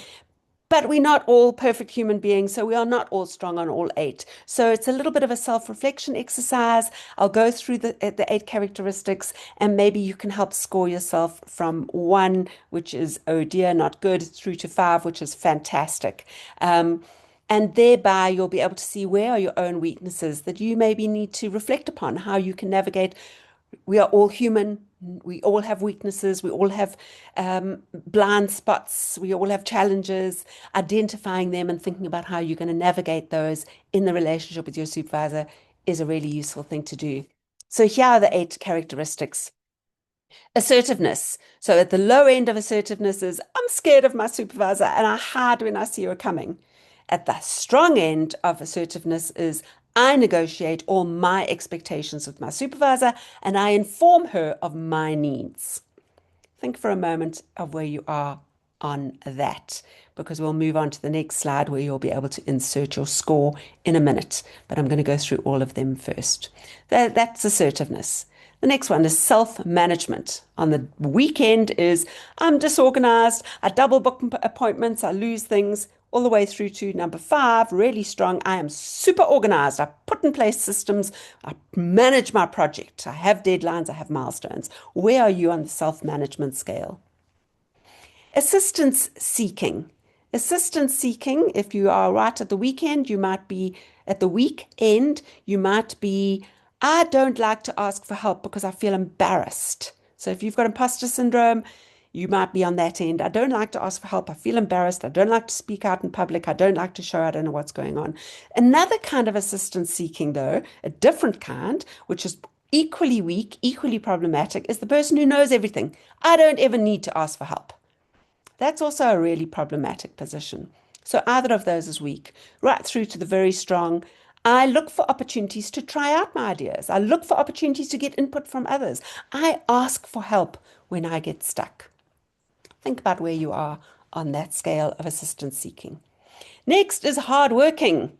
but we're not all perfect human beings, so we are not all strong on all 8. So it's a little bit of a self-reflection exercise. I'll go through the 8 characteristics, and maybe you can help score yourself from 1, which is oh dear, not good, through to 5, which is fantastic. And thereby you'll be able to see where are your own weaknesses that you maybe need to reflect upon, how you can navigate. We are all human. We all have weaknesses. We all have blind spots. We all have challenges. Identifying them and thinking about how you're going to navigate those in the relationship with your supervisor is a really useful thing to do. So here are the 8 characteristics. Assertiveness. So at the low end of assertiveness is I'm scared of my supervisor and I hide when I see her coming. At the strong end of assertiveness is I negotiate all my expectations with my supervisor and I inform her of my needs. Think for a moment of where you are on that, because we'll move on to the next slide where you'll be able to insert your score in a minute. But I'm going to go through all of them first. That's assertiveness. The next one is self-management. On the weekend is I'm disorganized, I double book appointments, I lose things, all the way through to number 5, really strong. I am super organized. I put in place systems. I manage my project. I have deadlines. I have milestones. Where are you on the self-management scale? Assistance seeking. Assistance seeking, if you are right at the weekend, you might be at the weekend, you might be, I don't like to ask for help because I feel embarrassed. So if you've got imposter syndrome, you might be on that end. I don't like to ask for help. I feel embarrassed. I don't like to speak out in public. I don't like to show I don't know what's going on. Another kind of assistance seeking, though, a different kind, which is equally weak, equally problematic, is the person who knows everything. I don't ever need to ask for help. That's also a really problematic position. So either of those is weak, right through to the very strong. I look for opportunities to try out my ideas. I look for opportunities to get input from others. I ask for help when I get stuck. Think about where you are on that scale of assistance seeking. Next is hardworking.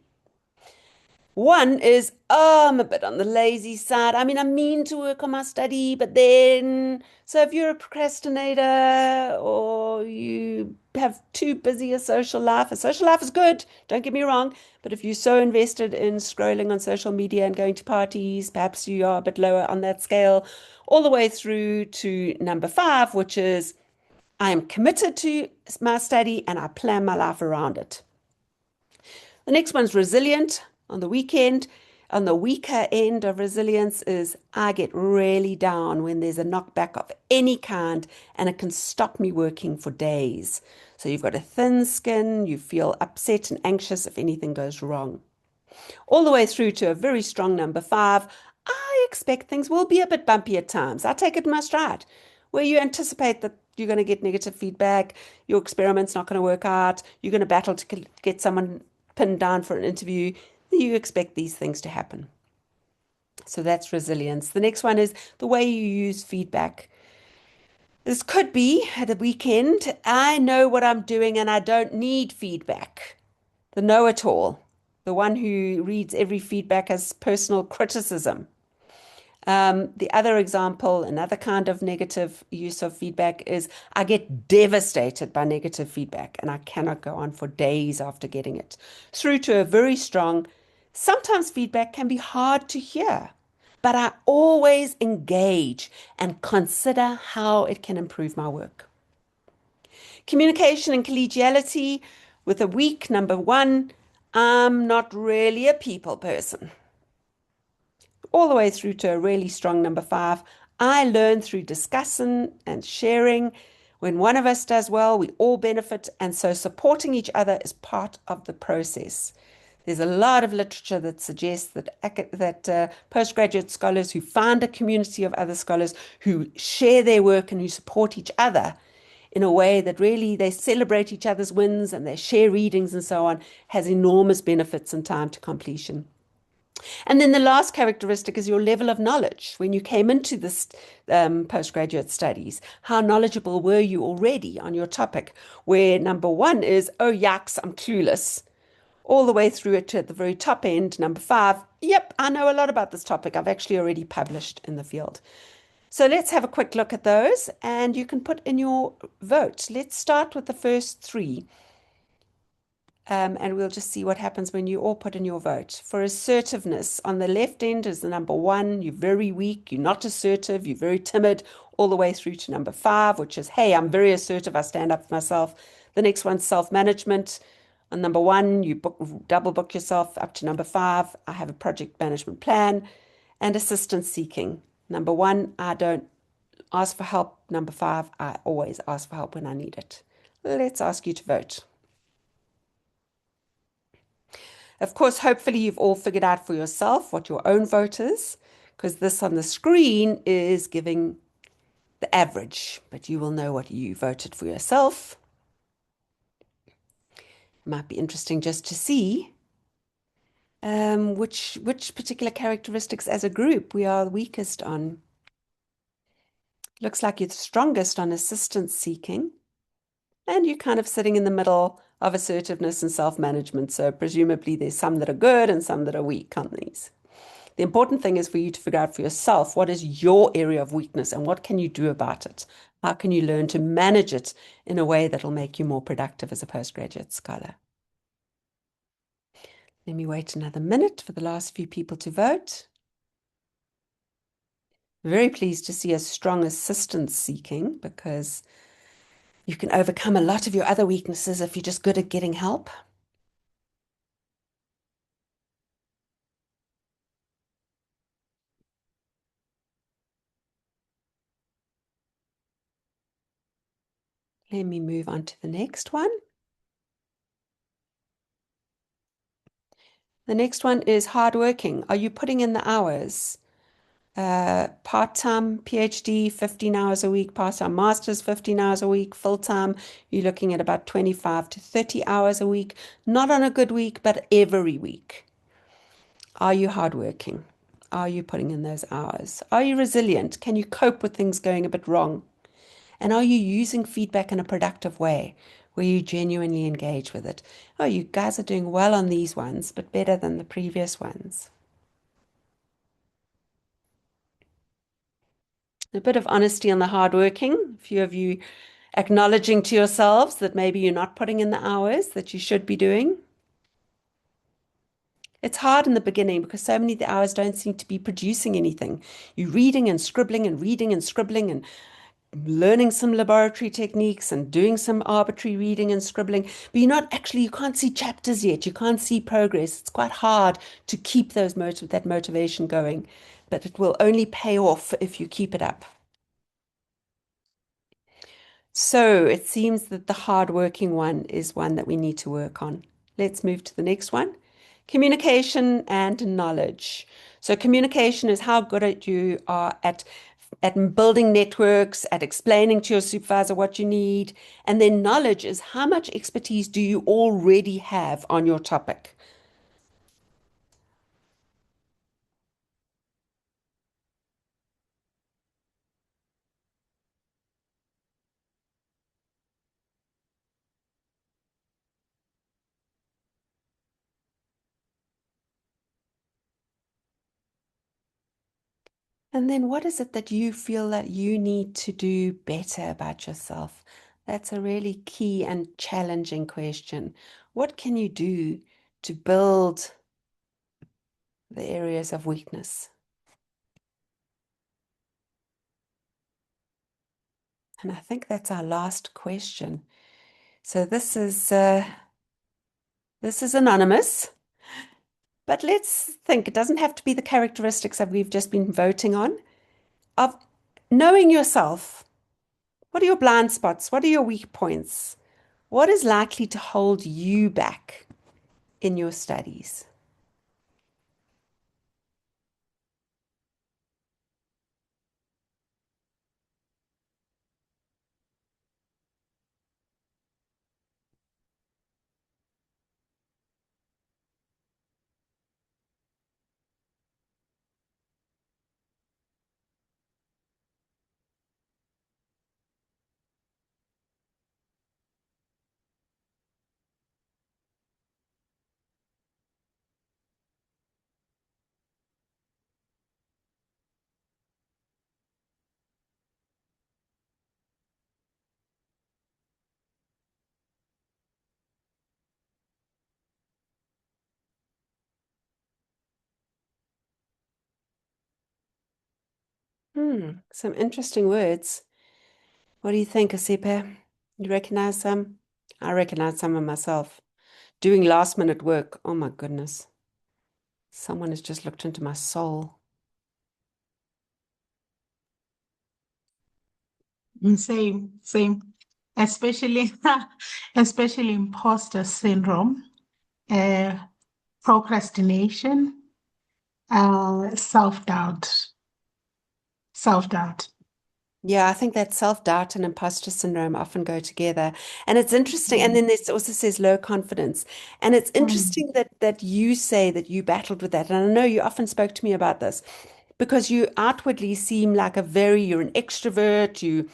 One is, oh, I'm a bit on the lazy side. I mean, I mean to work on my study, but then, so if you're a procrastinator or you have too busy a social life is good, don't get me wrong, but if you're so invested in scrolling on social media and going to parties, perhaps you are a bit lower on that scale, all the way through to number 5, which is, I am committed to my study and I plan my life around it. The next one's resilient. On the weekend, on the weaker end of resilience is I get really down when there's a knockback of any kind and it can stop me working for days. So you've got a thin skin, you feel upset and anxious if anything goes wrong. All the way through to a very strong number 5, I expect things will be a bit bumpy at times. I take it in my stride, where you anticipate that you're going to get negative feedback, your experiment's not going to work out, you're going to battle to get someone pinned down for an interview. You expect these things to happen. So that's resilience. The next one is the way you use feedback. This could be at the weekend, I know what I'm doing and I don't need feedback. The know-it-all, the one who reads every feedback as personal criticism. The other example, another kind of negative use of feedback is I get devastated by negative feedback and I cannot go on for days after getting it. Through to a very strong, sometimes feedback can be hard to hear, but I always engage and consider how it can improve my work. Communication and collegiality with a weak number 1, I'm not really a people person. All the way through to a really strong number 5. I learn through discussing and sharing. When one of us does well, we all benefit, and so supporting each other is part of the process. There's a lot of literature that suggests that postgraduate scholars who find a community of other scholars who share their work and who support each other in a way that really they celebrate each other's wins and they share readings and so on has enormous benefits in time to completion. And then the last characteristic is your level of knowledge. When you came into this postgraduate studies, how knowledgeable were you already on your topic? Where number 1 is, oh, yucks, I'm clueless. All the way through it to at the very top end, number 5, yep, I know a lot about this topic. I've actually already published in the field. So let's have a quick look at those and you can put in your vote. Let's start with the first 3. And we'll just see what happens when you all put in your vote. For assertiveness, on the left end is the number 1. You're very weak. You're not assertive. You're very timid. All the way through to number 5, which is, hey, I'm very assertive. I stand up for myself. The next one's self-management. On number 1, you double book yourself up to number 5. I have a project management plan. And assistance seeking. Number 1, I don't ask for help. Number 5, I always ask for help when I need it. Let's ask you to vote. Of course, hopefully you've all figured out for yourself what your own vote is, because this on the screen is giving the average, but you will know what you voted for yourself. It might be interesting just to see which particular characteristics as a group we are weakest on. Looks like you're strongest on assistance seeking, and you're kind of sitting in the middle of assertiveness and self-management. So presumably there's some that are good and some that are weak on these. The important thing is for you to figure out for yourself, what is your area of weakness and what can you do about it? How can you learn to manage it in a way that'll make you more productive as a postgraduate scholar? Let me wait another minute for the last few people to vote. Very pleased to see a strong assistance seeking because you can overcome a lot of your other weaknesses if you're just good at getting help. Let me move on to the next one. The next one is hardworking. Are you putting in the hours? Part-time PhD, 15 hours a week, part-time master's, 15 hours a week, full-time, you're looking at about 25 to 30 hours a week, not on a good week, but every week. Are you hardworking? Are you putting in those hours? Are you resilient? Can you cope with things going a bit wrong? And are you using feedback in a productive way where you genuinely engage with it? Oh, you guys are doing well on these ones, but better than the previous ones. A bit of honesty on the hardworking. A few of you acknowledging to yourselves that maybe you're not putting in the hours that you should be doing. It's hard in the beginning because so many of the hours don't seem to be producing anything. You're reading and scribbling and reading and scribbling and learning some laboratory techniques and doing some arbitrary reading and scribbling, but you can't see chapters yet. You can't see progress. It's quite hard to keep that motivation going, but it will only pay off if you keep it up. So it seems that the hardworking one is one that we need to work on. Let's move to the next one. Communication and knowledge. So communication is how good you are at building networks, at explaining to your supervisor what you need. And then knowledge is how much expertise do you already have on your topic? And then what is it that you feel that you need to do better about yourself? That's a really key and challenging question. What can you do to build the areas of weakness? And I think that's our last question. So this is anonymous, but let's think. It doesn't have to be the characteristics that we've just been voting on. Of knowing yourself, what are your blind spots? What are your weak points? What is likely to hold you back in your studies? Some interesting words. What do you think, Asiphe? You recognize some? I recognize some of myself. Doing last minute work. Oh my goodness. Someone has just looked into my soul. Same. Especially, especially imposter syndrome, uh, procrastination, self-doubt, self-doubt. Yeah, I think that self-doubt and imposter syndrome often go together. And it's interesting. And then there's also says low confidence. And it's Mm, interesting that you say that you battled with that. And I know you often spoke to me about this because you outwardly seem like you're an extrovert, you're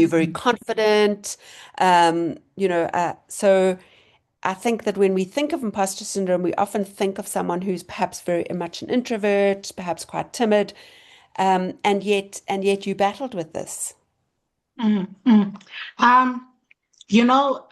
very mm, confident. So I think that when we think of imposter syndrome, we often think of someone who's perhaps very much an introvert, perhaps quite timid, and yet you battled with this. mm, mm. Um, you know,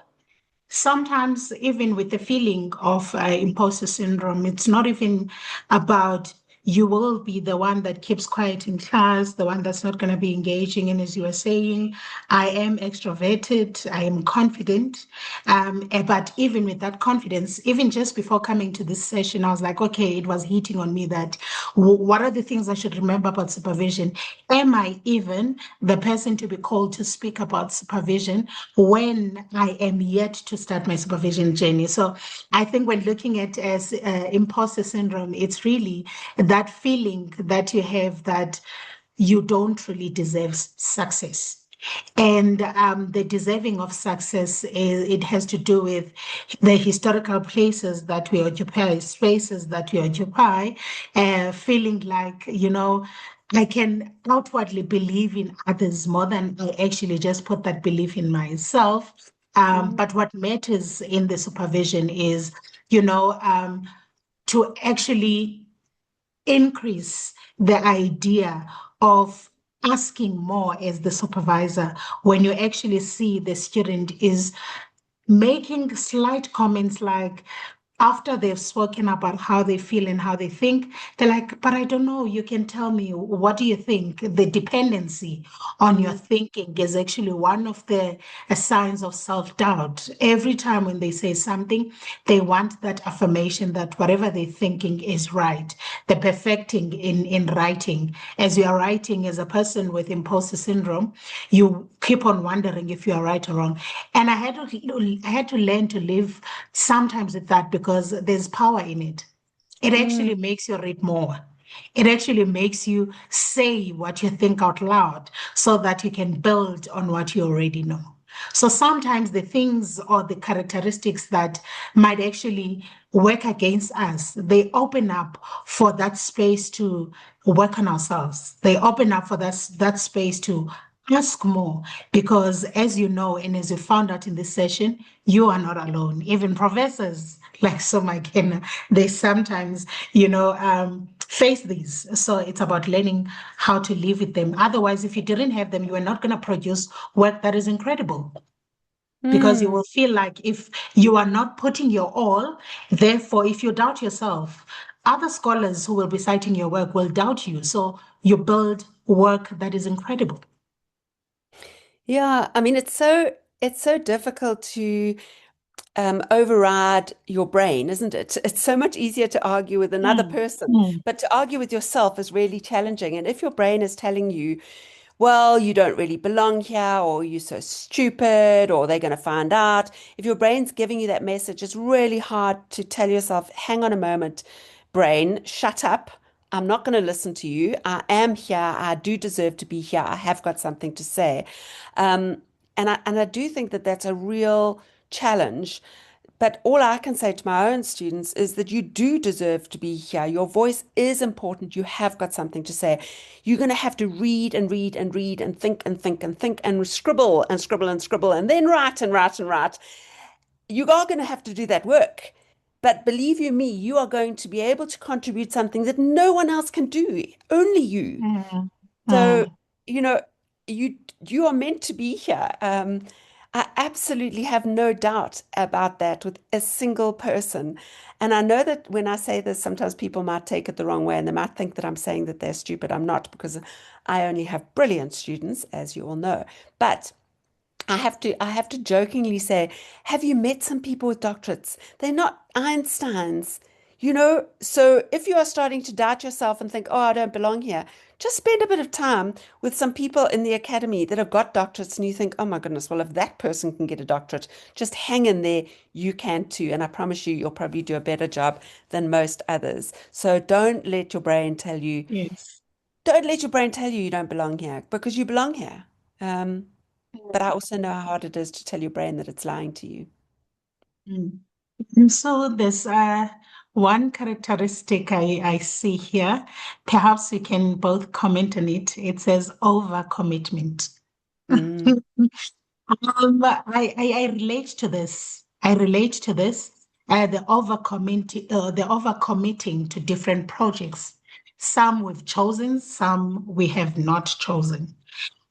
Sometimes, even with the feeling of imposter syndrome, it's not even about you will be the one that keeps quiet in class, the one that's not going to be engaging. And as you were saying, I am extroverted, I am confident. But even with that confidence, even just before coming to this session, I was like, okay, it was hitting on me that what are the things I should remember about supervision? Am I even the person to be called to speak about supervision when I am yet to start my supervision journey? So I think when looking at as imposter syndrome, it's really that feeling that you have that you don't really deserve success. And the deserving of success, it has to do with the historical places that we occupy, spaces that we occupy, feeling like, I can outwardly believe in others more than I actually just put that belief in myself. But what matters in the supervision is, to actually increase the idea of asking more as the supervisor when you actually see the student is making slight comments like, after they've spoken about how they feel and how they think, they're like, but I don't know, you can tell me, what do you think? The dependency on your thinking is actually one of the signs of self-doubt. Every time when they say something, they want that affirmation that whatever they're thinking is right. The perfecting in writing. As you are writing as a person with imposter syndrome, you keep on wondering if you are right or wrong. And I had to learn to live sometimes with that because there's power in it. It actually makes you read more. It actually makes you say what you think out loud so that you can build on what you already know. So sometimes the things or the characteristics that might actually work against us, they open up for that space to work on ourselves. They open up for that space to ask more because, as you know, and as you found out in this session, you are not alone. Even professors like so McKenna, they sometimes, face these. So it's about learning how to live with them. Otherwise, if you didn't have them, you are not going to produce work that is incredible because you will feel like if you are not putting your all, therefore, if you doubt yourself, other scholars who will be citing your work will doubt you. So you build work that is incredible. Yeah, I mean it's so difficult to override your brain, isn't it? It's so much easier to argue with another Mm, person, mm, but to argue with yourself is really challenging. And if your brain is telling you, well, you don't really belong here, or you're so stupid, or they're going to find out, if your brain's giving you that message, it's really hard to tell yourself, hang on a moment, brain, shut up. I'm not going to listen to you. I am here. I do deserve to be here. I have got something to say. Um, and I do think that that's a real challenge. But all I can say to my own students is that you do deserve to be here. Your voice is important. You have got something to say. You're going to have to read and read and read and think and think and think and scribble and scribble and scribble and then write and write and write. You are going to have to do that work. But believe you me, you are going to be able to contribute something that no one else can do, only you. mm, So, mm. you know, you you are meant to be here. I absolutely have no doubt about that with a single person. And I know that when I say this, sometimes people might take it the wrong way and they might think that I'm saying that they're stupid. I'm not, because I only have brilliant students, as you all know. But I have to jokingly say, have you met some people with doctorates? They're not Einsteins, So if you are starting to doubt yourself and think, oh, I don't belong here, just spend a bit of time with some people in the academy that have got doctorates, and you think, oh my goodness, well, if that person can get a doctorate, just hang in there, you can too. And I promise you, you'll probably do a better job than most others. So Yes. don't let your brain tell you you don't belong here, because you belong here. Um, but I also know how hard it is to tell your brain that it's lying to you. Mm. And so there's one characteristic I see here. Perhaps we can both comment on it. It says overcommitment. Mm, I relate to this. I relate to this. The overcommitting to different projects. Some we've chosen, some we have not chosen.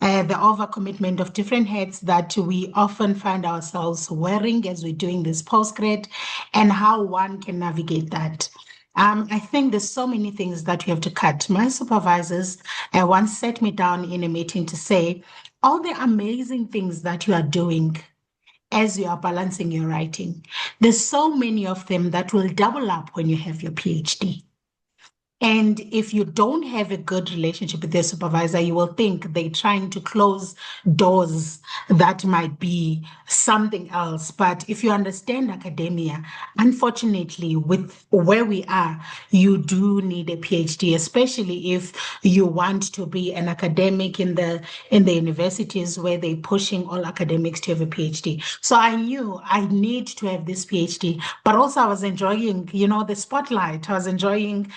The overcommitment of different hats that we often find ourselves wearing as we're doing this postgrad, and how one can navigate that. I think there's so many things that we have to cut. My supervisors once sat me down in a meeting to say, all the amazing things that you are doing as you are balancing your writing, there's so many of them that will double up when you have your PhD. And if you don't have a good relationship with your supervisor, you will think they're trying to close doors that might be something else. But if you understand academia, unfortunately, with where we are, you do need a PhD, especially if you want to be an academic in the universities where they're pushing all academics to have a PhD. So I knew I need to have this PhD, but also I was enjoying, the spotlight. I was enjoying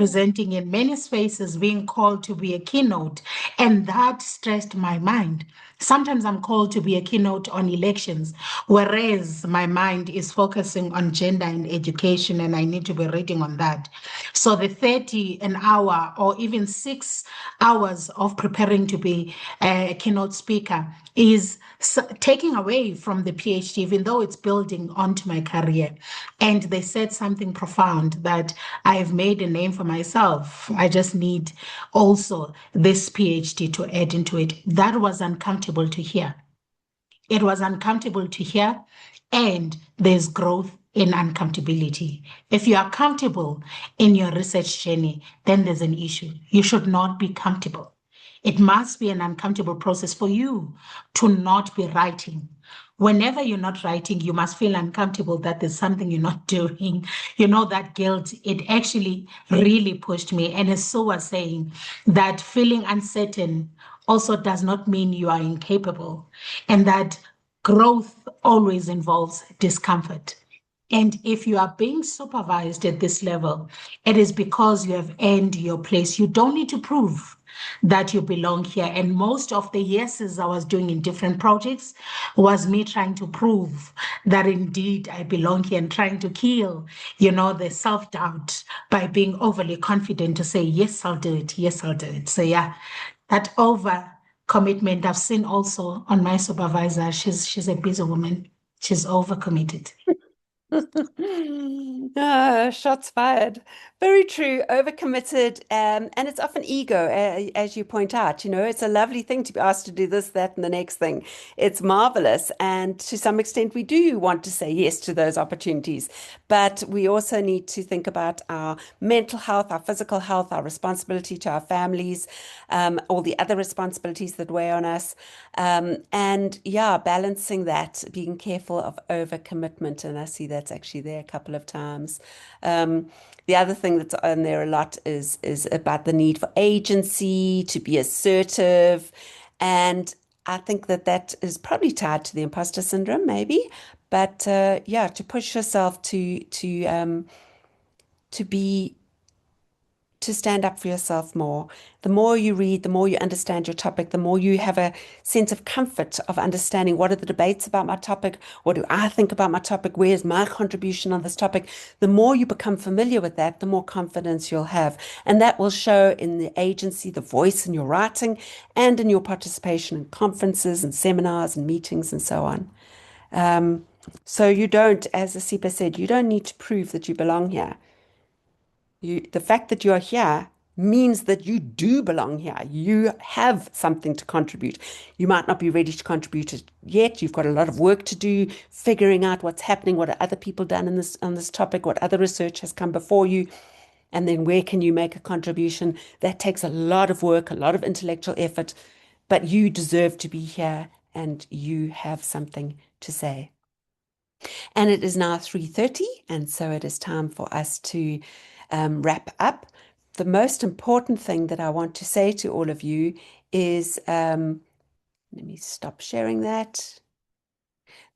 presenting in many spaces, being called to be a keynote, and that stressed my mind. Sometimes I'm called to be a keynote on elections, whereas my mind is focusing on gender and education, and I need to be reading on that. So the 30 an hour or even 6 hours of preparing to be a keynote speaker is taking away from the PhD, even though it's building onto my career. And they said something profound that I have made a name for myself. I just need also this PhD to add into it. That was uncomfortable to hear. It was uncomfortable to hear, and there's growth in uncomfortability. If you are comfortable in your research journey, then there's an issue. You should not be comfortable. It must be an uncomfortable process for you to not be writing. Whenever you're not writing, you must feel uncomfortable that there's something you're not doing. That guilt, it actually really pushed me. And as Sue was saying, that feeling uncertain also does not mean you are incapable, and that growth always involves discomfort. And if you are being supervised at this level, it is because you have earned your place. You don't need to prove that you belong here. And most of the yeses I was doing in different projects was me trying to prove that indeed I belong here and trying to kill, the self-doubt by being overly confident to say, yes, I'll do it. Yes, I'll do it. So yeah, that over commitment I've seen also on my supervisor. She's a busy woman. She's overcommitted. Shots fired. Very true. Overcommitted, and it's often ego, as you point out. It's a lovely thing to be asked to do this, that, and the next thing. It's marvelous, and to some extent, we do want to say yes to those opportunities. But we also need to think about our mental health, our physical health, our responsibility to our families, all the other responsibilities that weigh on us, and yeah, balancing that, being careful of overcommitment. And I see that's actually there a couple of times. The other thing that's on there a lot is about the need for agency, to be assertive, and I think that is probably tied to the imposter syndrome, maybe. But yeah, to push yourself to be to stand up for yourself more. The more you read, the more you understand your topic, the more you have a sense of comfort of understanding what are the debates about my topic, what do I think about my topic, where's my contribution on this topic. The more you become familiar with that, the more confidence you'll have. And that will show in the agency, the voice in your writing, and in your participation in conferences and seminars and meetings and so on. So you don't, as Asiphe said, you don't need to prove that you belong here. The fact that you're here means that you do belong here. You have something to contribute. You might not be ready to contribute it yet. You've got a lot of work to do, figuring out what's happening, what are other people done in this on this topic, what other research has come before you, and then where can you make a contribution. That takes a lot of work, a lot of intellectual effort, but you deserve to be here and you have something to say. And it is now 3:30, and so it is time for us to wrap up. The most important thing that I want to say to all of you is, let me stop sharing that.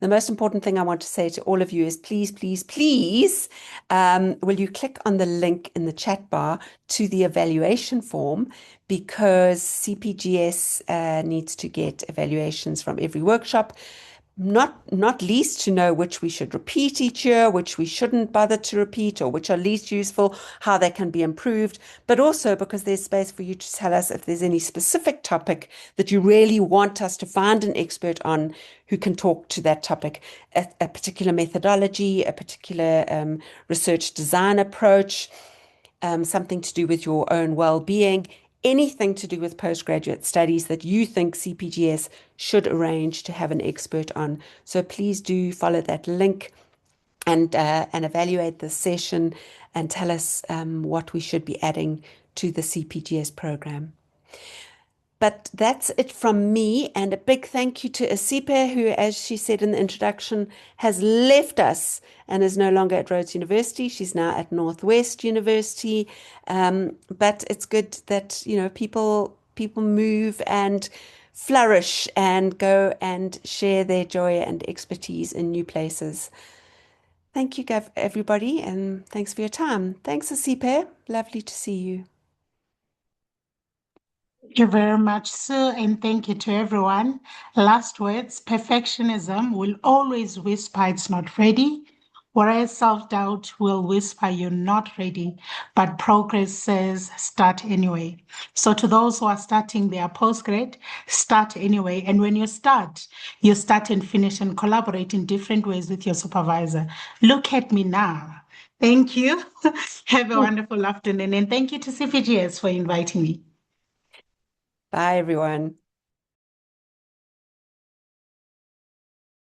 The most important thing I want to say to all of you is please, please, please, will you click on the link in the chat bar to the evaluation form, because CPGS needs to get evaluations from every workshop. Not least to know which we should repeat each year, which we shouldn't bother to repeat, or which are least useful, how they can be improved, but also because there's space for you to tell us if there's any specific topic that you really want us to find an expert on who can talk to that topic, a particular methodology, a particular research design approach, something to do with your own well-being, anything to do with postgraduate studies that you think CPGS should arrange to have an expert on. So please do follow that link and evaluate the session. and tell us what we should be adding to the CPGS program. But that's it from me, and a big thank you to Asiphe, who, as she said in the introduction, has left us and is no longer at Rhodes University. She's now at Northwest University. But it's good that, you know, people move and flourish and go and share their joy and expertise in new places. Thank you, everybody, and thanks for your time. Thanks, Asiphe. Lovely to see you. Thank you very much, Sue, and thank you to everyone. Last words, perfectionism will always whisper it's not ready, whereas self-doubt will whisper you're not ready, but progress says start anyway. So to those who are starting their postgrad, start anyway. And when you start and finish and collaborate in different ways with your supervisor. Look at me now. Thank you. Have a wonderful afternoon, and thank you to CPGS for inviting me. Bye, everyone.